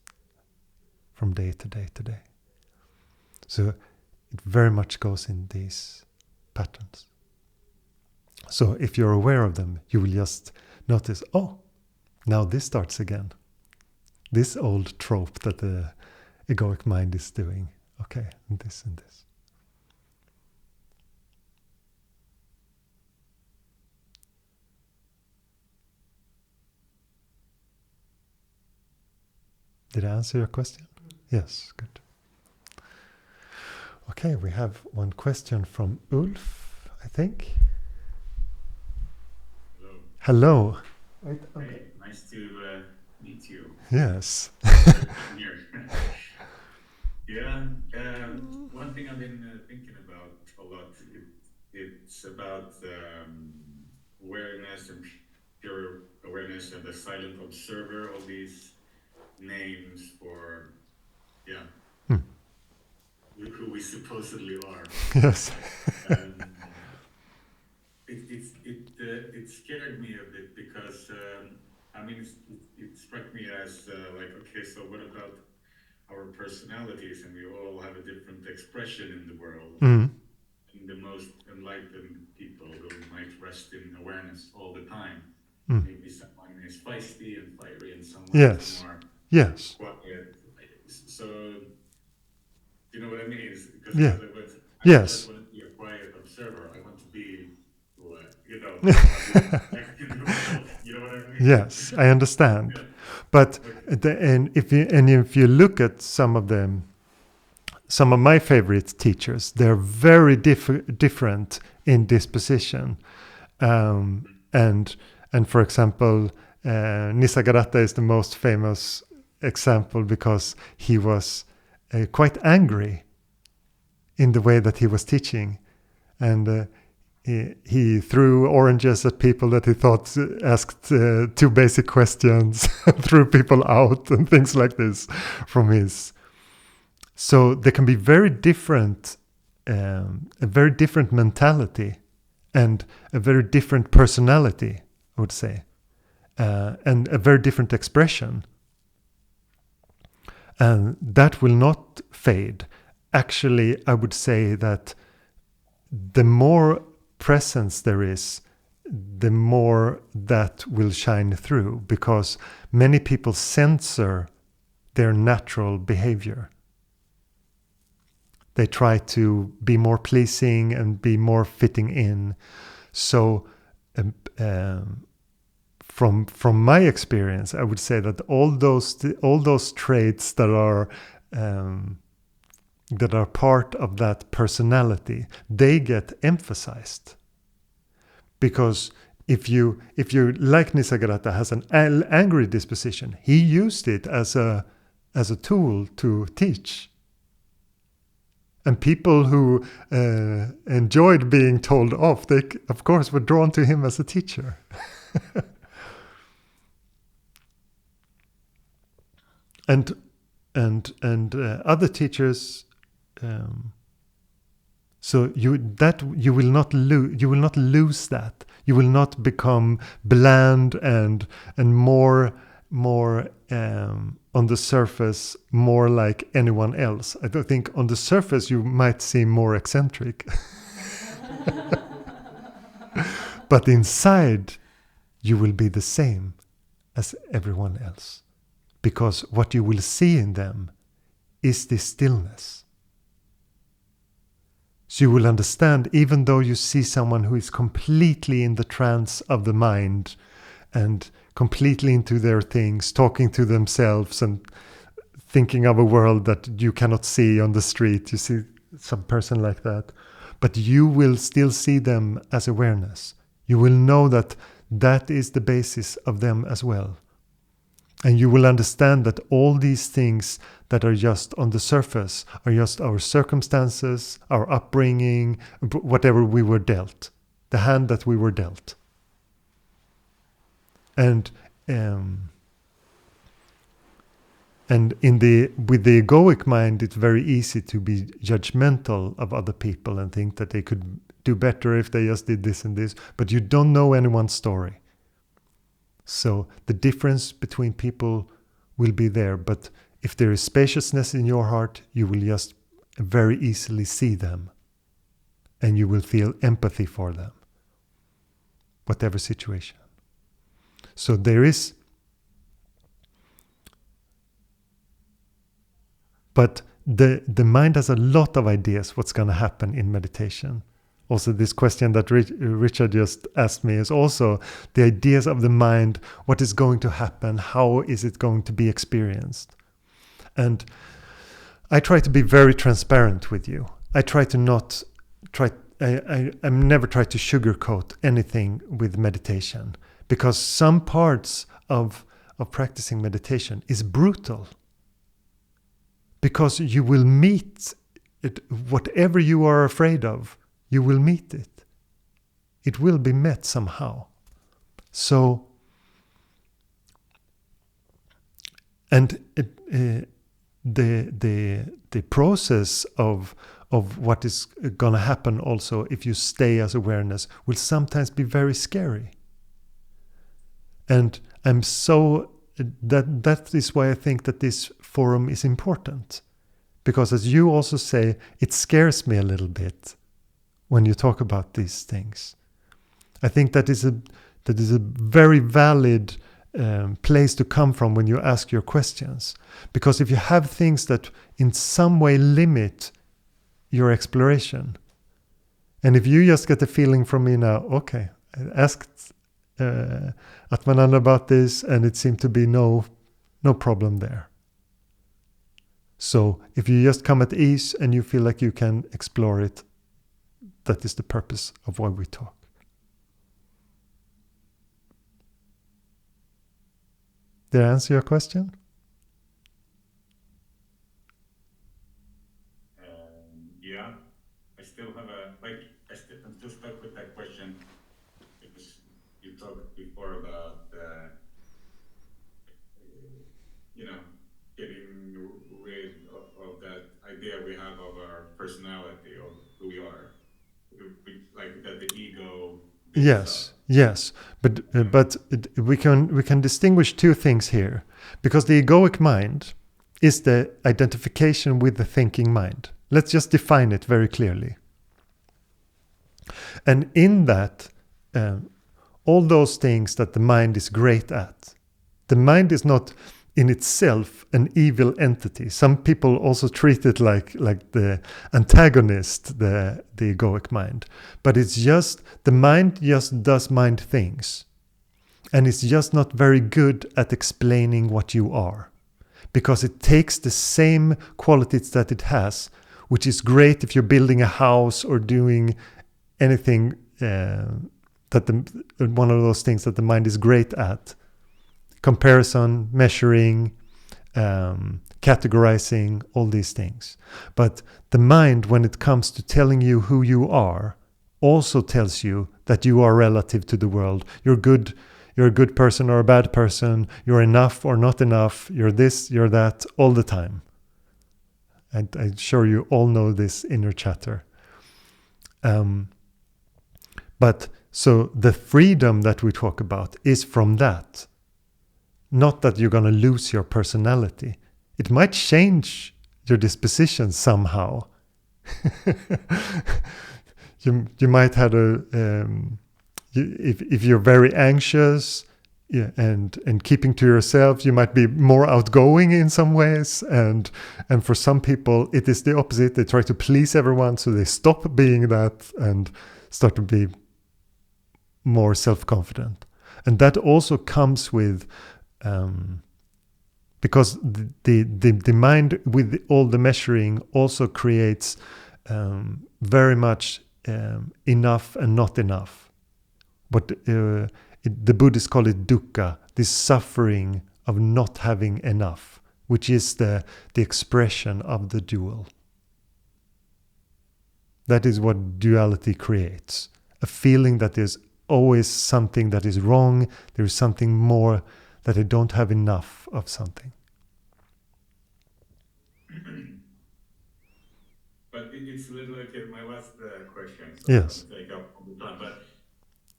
Speaker 1: from day to day to day. So it very much goes in these patterns. So if you're aware of them, you will just notice, oh, now this starts again. this old trope that the egoic mind is doing. Okay, and this and this. Did I answer your question? Yes, good. Okay, we have one question from Ulf, I think.
Speaker 4: Hello.
Speaker 1: Hello.
Speaker 4: Hey, nice to meet you.
Speaker 1: Yes.
Speaker 4: Here. Yeah, one thing I've been thinking about a lot, it's about awareness and pure awareness and the silent observer, all these names for, yeah, who we supposedly are.
Speaker 1: Yes.
Speaker 4: It scared me a bit because I mean it struck me as like, okay, so what about our personalities, and we all have a different expression in the world.
Speaker 1: Mm.
Speaker 4: And the most enlightened people who might rest in awareness all the time. Maybe someone is feisty and fiery, and someone is more quiet. So, you know what I mean? Because I don't want to be a quiet observer. I want to be, you know, you know what I mean?
Speaker 1: Yes, I understand. Yeah. But if you look at some of my favorite teachers, they're very different in disposition. And for example, Nisargadatta is the most famous example because he was quite angry in the way that he was teaching, and he threw oranges at people that he thought asked too basic questions, threw people out and things like this from his. So there can be very different, a very different mentality and a very different personality, I would say, and a very different expression. And that will not fade. Actually, I would say that the more presence there is, the more that will shine through, because many people censor their natural behavior. They try to be more pleasing and be more fitting in. So from my experience, I would say that all those traits that are part of that personality, they get emphasized. Because if you like Nisargadatta has an angry disposition, he used it as a tool to teach. And people who enjoyed being told off, they of course were drawn to him as a teacher. and other teachers. So you will not lose that. You will not become bland and more on the surface, more like anyone else. I don't think on the surface you might seem more eccentric, but inside you will be the same as everyone else, because what you will see in them is this stillness. So you will understand, even though you see someone who is completely in the trance of the mind and completely into their things, talking to themselves and thinking of a world that you cannot see on the street. You see some person like that. But you will still see them as awareness. You will know that that is the basis of them as well. And you will understand that all these things that are just on the surface are just our circumstances, our upbringing, whatever we were dealt, the hand that we were dealt. And with the egoic mind, it's very easy to be judgmental of other people and think that they could do better if they just did this and this, but you don't know anyone's story. So the difference between people will be there, but if there is spaciousness in your heart, you will just very easily see them, and you will feel empathy for them, whatever situation. So there is But the mind has a lot of ideas what's going to happen in meditation. Also, this question that Richard just asked me is also the ideas of the mind, what is going to happen, how is it going to be experienced. And I try to be very transparent with you. I try to not try, I'm never try to sugarcoat anything with meditation, because some parts of practicing meditation is brutal. Because you will meet it, whatever you are afraid of, you will meet it. It will be met somehow. So, and the process of what is going to happen also if you stay as awareness will sometimes be very scary. And I'm so that is why I think that this forum is important, because as you also say, it scares me a little bit when you talk about these things. I think that is a very valid place to come from when you ask your questions, because if you have things that in some way limit your exploration, and if you just get the feeling from me now, okay, I asked Atmananda about this and it seemed to be no problem there. So if you just come at ease and you feel like you can explore it, that is the purpose of why we talk. Did I answer your question?
Speaker 4: Yeah, I still have I'm still stuck with that question, because you talked before about getting rid of that idea we have of our personality, of who we are, like that the ego.
Speaker 1: Yes, but we can distinguish two things here, because the egoic mind is the identification with the thinking mind. Let's just define it very clearly. And in that, all those things that the mind is great at, the mind is not in itself an evil entity. Some people also treat it like the antagonist, the egoic mind. But it's just, the mind just does mind things. And it's just not very good at explaining what you are. Because it takes the same qualities that it has, which is great if you're building a house or doing anything, one of those things that the mind is great at. Comparison, measuring, categorizing, all these things. But the mind, when it comes to telling you who you are, also tells you that you are relative to the world. You're a good person or a bad person. You're enough or not enough. You're this, you're that, all the time. And I'm sure you all know this inner chatter. But so the freedom that we talk about is from that. Not that you're going to lose your personality. It might change your disposition somehow. You might have if you're very anxious and keeping to yourself, you might be more outgoing in some ways. And for some people, it is the opposite. They try to please everyone, so they stop being that and start to be more self-confident. And that also comes with because the mind with all the measuring also creates very much enough and not enough. But the Buddhists call it dukkha, this suffering of not having enough, which is the expression of the dual. That is what duality creates, a feeling that there's always something that is wrong, there is something more, that I don't have enough of something.
Speaker 4: But it's a little like my last question. So
Speaker 1: yes.
Speaker 4: Take up all the time, but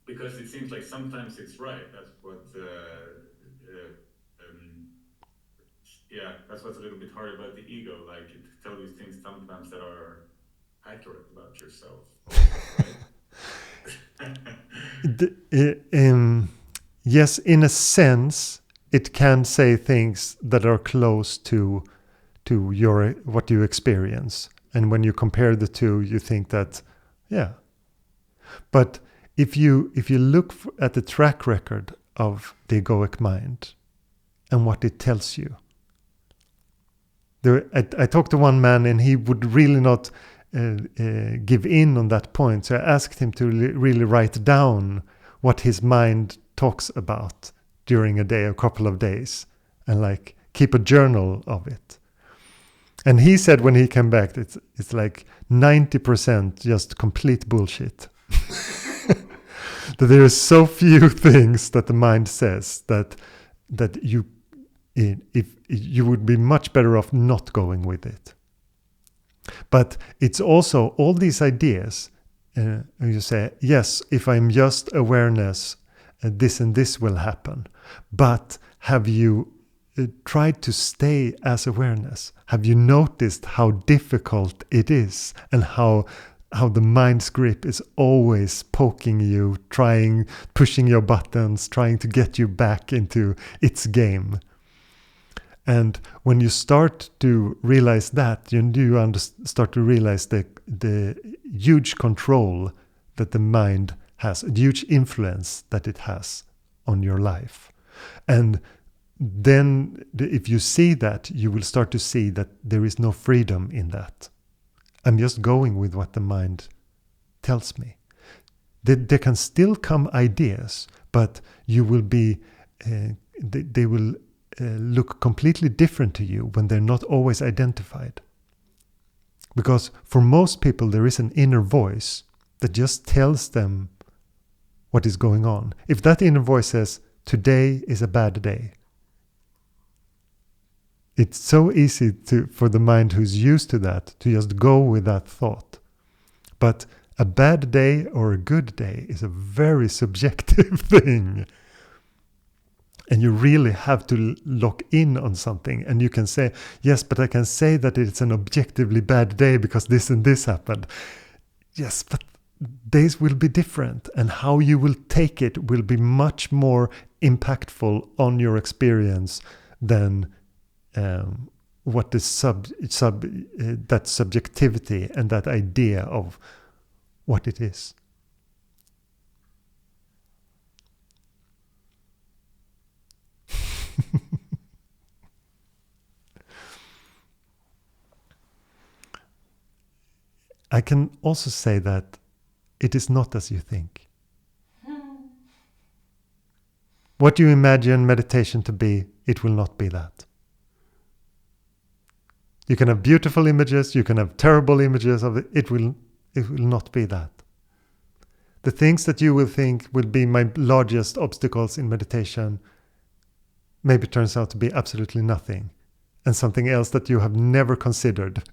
Speaker 4: because it seems like sometimes it's right. That's what. That's what's a little bit hard about the ego. Like it tells you things sometimes that are accurate about yourself. Right?
Speaker 1: Yes, in a sense, it can say things that are close to to what you experience. And when you compare the two, you think that, yeah. But if you look at the track record of the egoic mind and what it tells you, I talked to one man and he would really not give in on that point. So I asked him to really write down what his mind talks about during a day, a couple of days, and like keep a journal of it. And he said when he came back, it's like 90% just complete bullshit. That there are so few things that the mind says that if you would be much better off not going with it. But it's also all these ideas. You say, yes, if I'm just awareness, this and this will happen. But have you tried to stay as awareness? Have you noticed how difficult it is, and how the mind's grip is always poking you, pushing your buttons, trying to get you back into its game? And when you start to realize that, you start to realize the huge control that the mind has, a huge influence that it has on your life. And then if you see that, you will start to see that there is no freedom in that. I'm just going with what the mind tells me. There can still come ideas, but you will be, they will look completely different to you when they're not always identified. Because for most people, there is an inner voice that just tells them what is going on. If that inner voice says, today is a bad day, it's so easy for the mind who's used to that to just go with that thought. But a bad day or a good day is a very subjective thing. And you really have to lock in on something. And you can say, yes, but I can say that it's an objectively bad day because this and this happened. Yes, but days will be different. And how you will take it will be much more impactful on your experience than what the that subjectivity and that idea of what it is. I can also say that it is not as you think. What you imagine meditation to be, it will not be that. You can have beautiful images, you can have terrible images of it. It will not be that. The things that you will think will be my largest obstacles in meditation maybe turns out to be absolutely nothing. And something else that you have never considered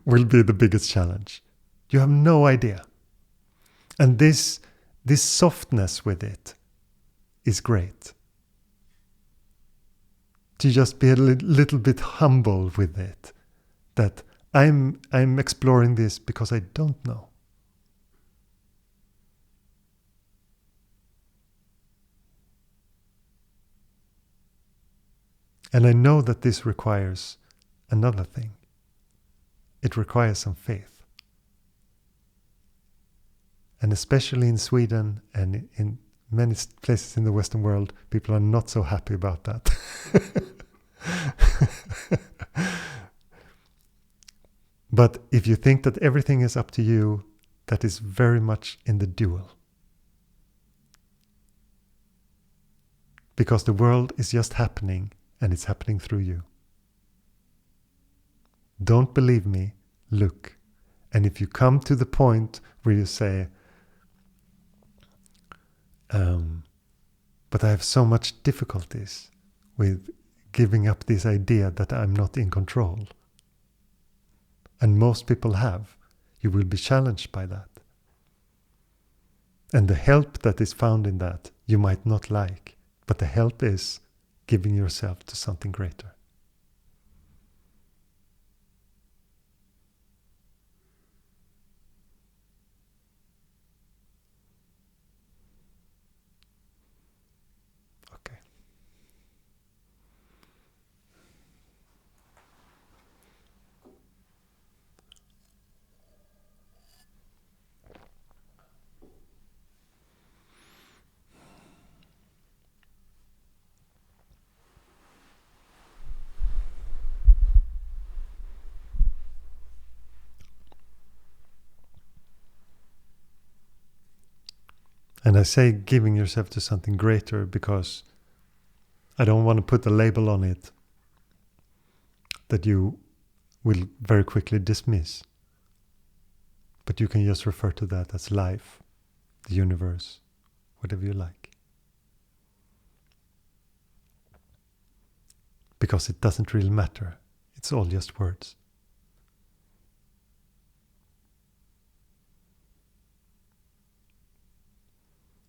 Speaker 1: will be the biggest challenge. You have no idea. And this softness with it is great. To just be a little bit humble with it. That I'm exploring this because I don't know. And I know that this requires another thing. It requires some faith. And especially in Sweden and in many places in the Western world, people are not so happy about that. But if you think that everything is up to you, that is very much in the dual. Because the world is just happening, and it's happening through you. Don't believe me, look. And if you come to the point where you say, but I have so much difficulties with giving up this idea that I'm not in control. And most people have. You will be challenged by that. And the help that is found in that, you might not like. But the help is giving yourself to something greater. Okay. And I say giving yourself to something greater because I don't want to put a label on it that you will very quickly dismiss. But you can just refer to that as life, the universe, whatever you like. Because it doesn't really matter. It's all just words.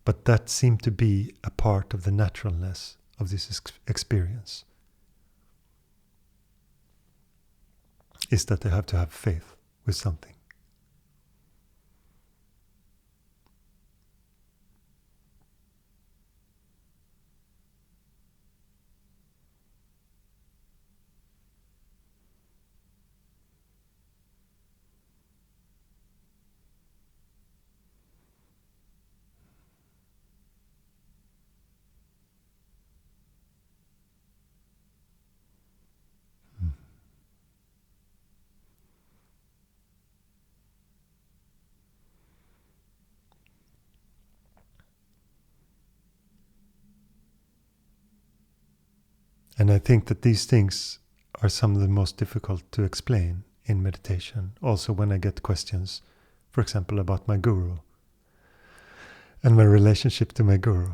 Speaker 1: But that seemed to be a part of the naturalness of this experience. Is that you have to have faith with something. And I think that these things are some of the most difficult to explain in meditation. Also when I get questions, for example, about my guru and my relationship to my guru.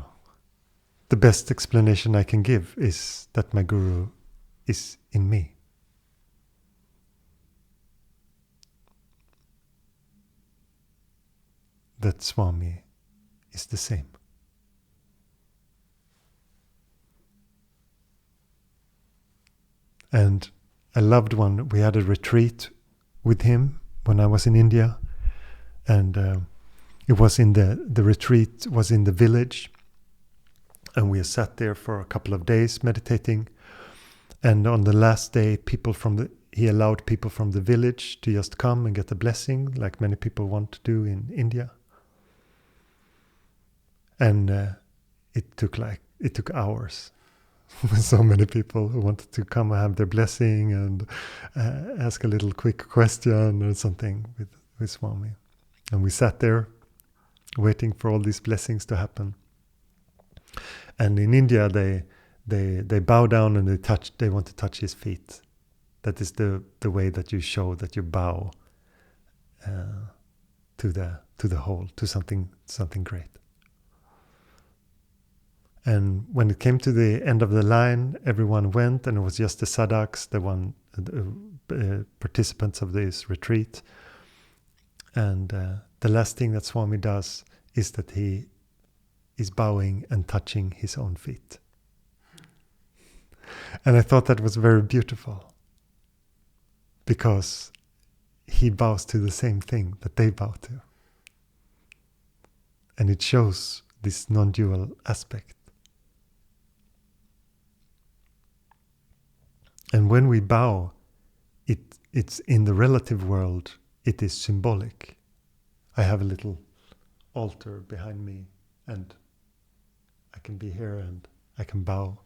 Speaker 1: The best explanation I can give is that my guru is in me. That Swami is the same. And a loved one, we had a retreat with him when I was in India. And it was in the retreat was in the village. And we sat there for a couple of days meditating. And on the last day, he allowed people from the village to just come and get a blessing, like many people want to do in India. And it took hours. So many people who wanted to come and have their blessing and ask a little quick question or something with Swami. And we sat there waiting for all these blessings to happen. And in India, they bow down and they want to touch his feet. That is the way that you show that you bow to the whole, to something great. And when it came to the end of the line, everyone went, and it was just the sadhaks, the participants of this retreat. And the last thing that Swami does is that he is bowing and touching his own feet. And I thought that was very beautiful, because he bows to the same thing that they bow to. And it shows this non-dual aspect. And when we bow, it's in the relative world, it is symbolic. I have a little altar behind me, and I can be here and I can bow,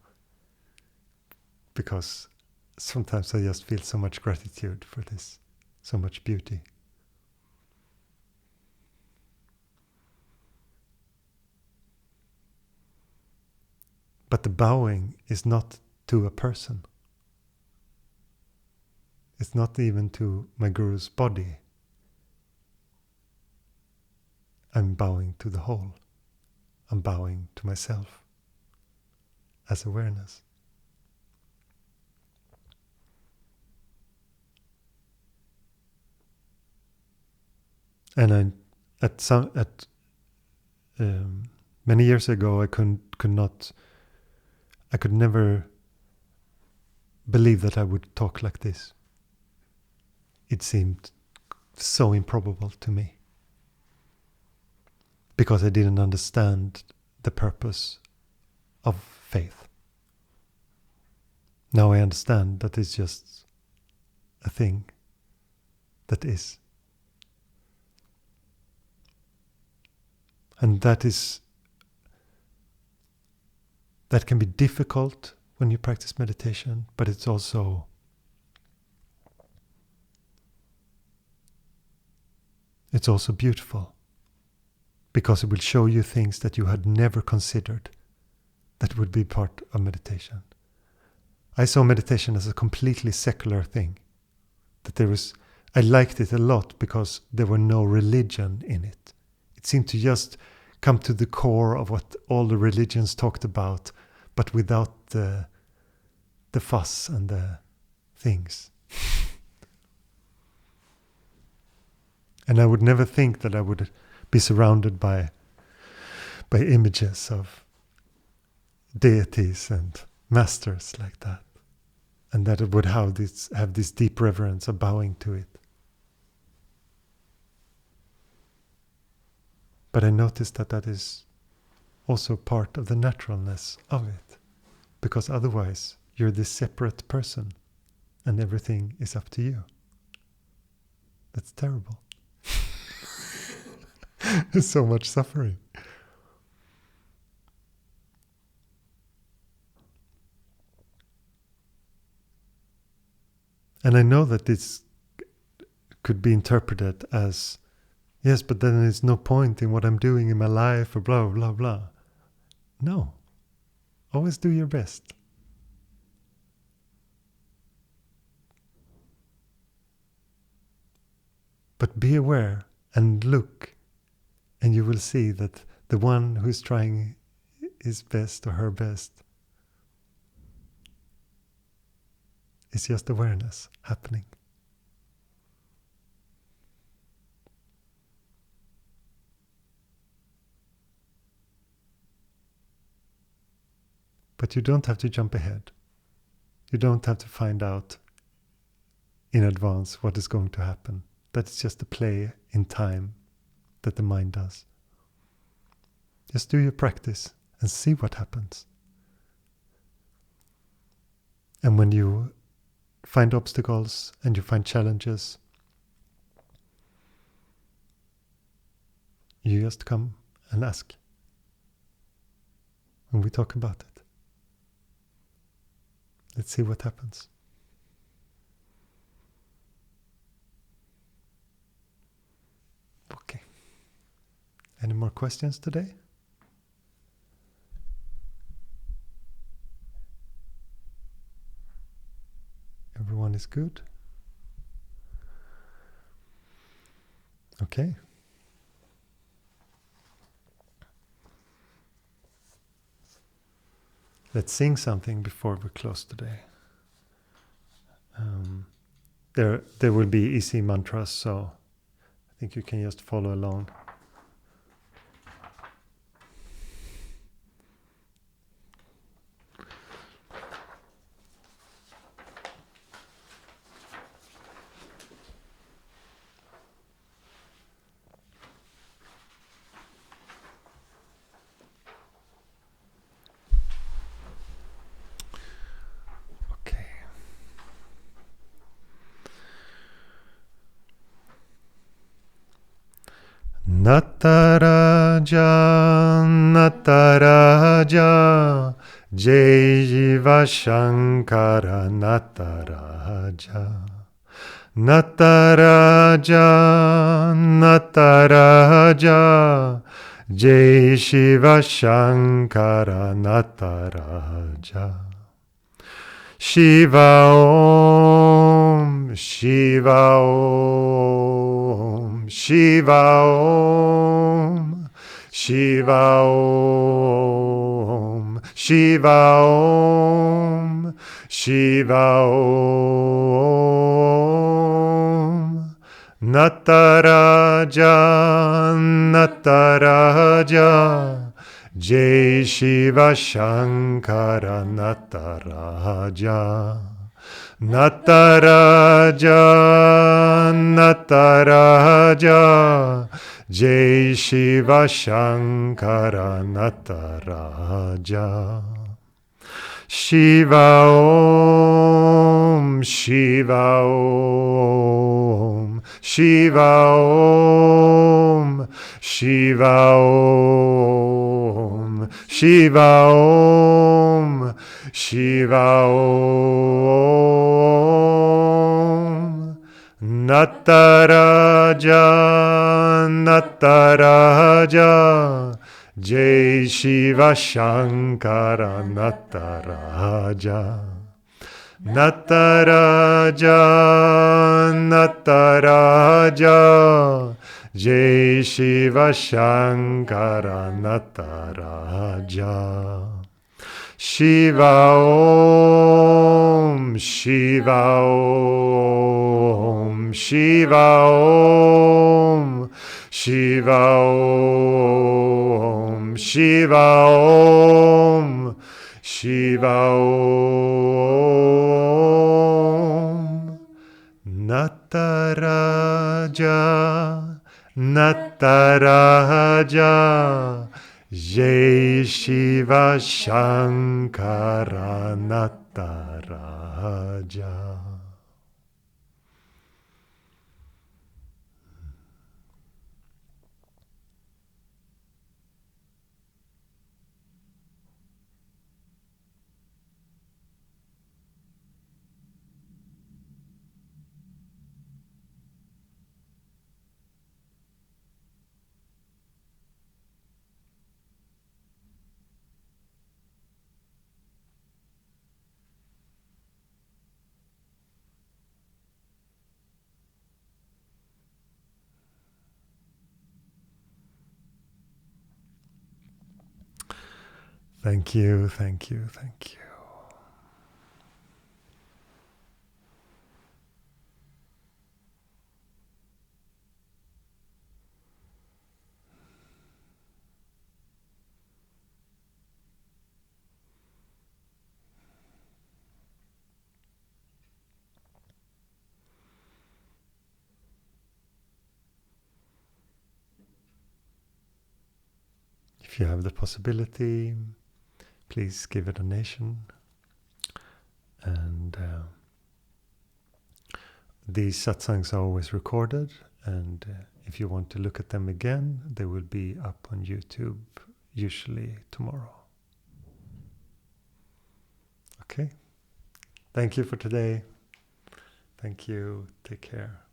Speaker 1: because sometimes I just feel so much gratitude for this, so much beauty. But the bowing is not to a person. It's not even to my guru's body. I'm bowing to the whole. I'm bowing to myself as awareness. And many years ago, I could never believe that I would talk like this. It seemed so improbable to me, because I didn't understand the purpose of faith. Now I understand that it's just a thing that is. And that can be difficult when you practice meditation, but it's also beautiful, because it will show you things that you had never considered that would be part of meditation. I saw meditation as a completely secular thing. I liked it a lot because there were no religion in it. It seemed to just come to the core of what all the religions talked about, but without the fuss and the things. And I would never think that I would be surrounded by images of deities and masters like that, and that it would have this deep reverence of bowing to it. But I noticed that is also part of the naturalness of it, because otherwise you're this separate person and everything is up to you. That's terrible. There's so much suffering. And I know that this could be interpreted as, yes, but then there's no point in what I'm doing in my life or blah, blah, blah. No. Always do your best. But be aware and look, and you will see that the one who's trying his best or her best is just awareness happening. But you don't have to jump ahead. You don't have to find out in advance what is going to happen. That's just a play in time that the mind does. Just do your practice and see what happens. And when you find obstacles and you find challenges, you just come and ask. And we talk about it. Let's see what happens. Okay. Any more questions today? Everyone is good? Okay. Let's sing something before we close today. There will be easy mantras, so I think you can just follow along. Nataraja, Nataraja, Jai Jiva Shankara Nataraja. Nataraja, Nataraja, Jai Shiva Shankara Nataraja. Shiva Om, Shiva Om, Shiva Om, Shiva Om, Shiva Om, Shiva Om. Nataraja, Nataraja, Jai Shiva Shankara Nataraja. Nataraja, Nataraja, Jai Shiva Shankara Nataraja. Shiva Om, Shiva Om, Shiva Om, Shiva Om, Shiva Om, Shiva Om. Nataraja, Nataraja, Jai Shiva Shankara Nataraja. Nataraja, Nataraja, Jai Shiva Shankara Nataraja. Shiva Om, Shiva Om, Shiva Om, Shiva Om, Shiva Om, Shiva Om. Nataraja, Nataraja, Jai Shiva Shankara Nataraja. Thank you, thank you, thank you. If you have the possibility, please give a donation. And these satsangs are always recorded, and if you want to look at them again, they will be up on YouTube, usually tomorrow. Okay? Thank you for today. Thank you. Take care.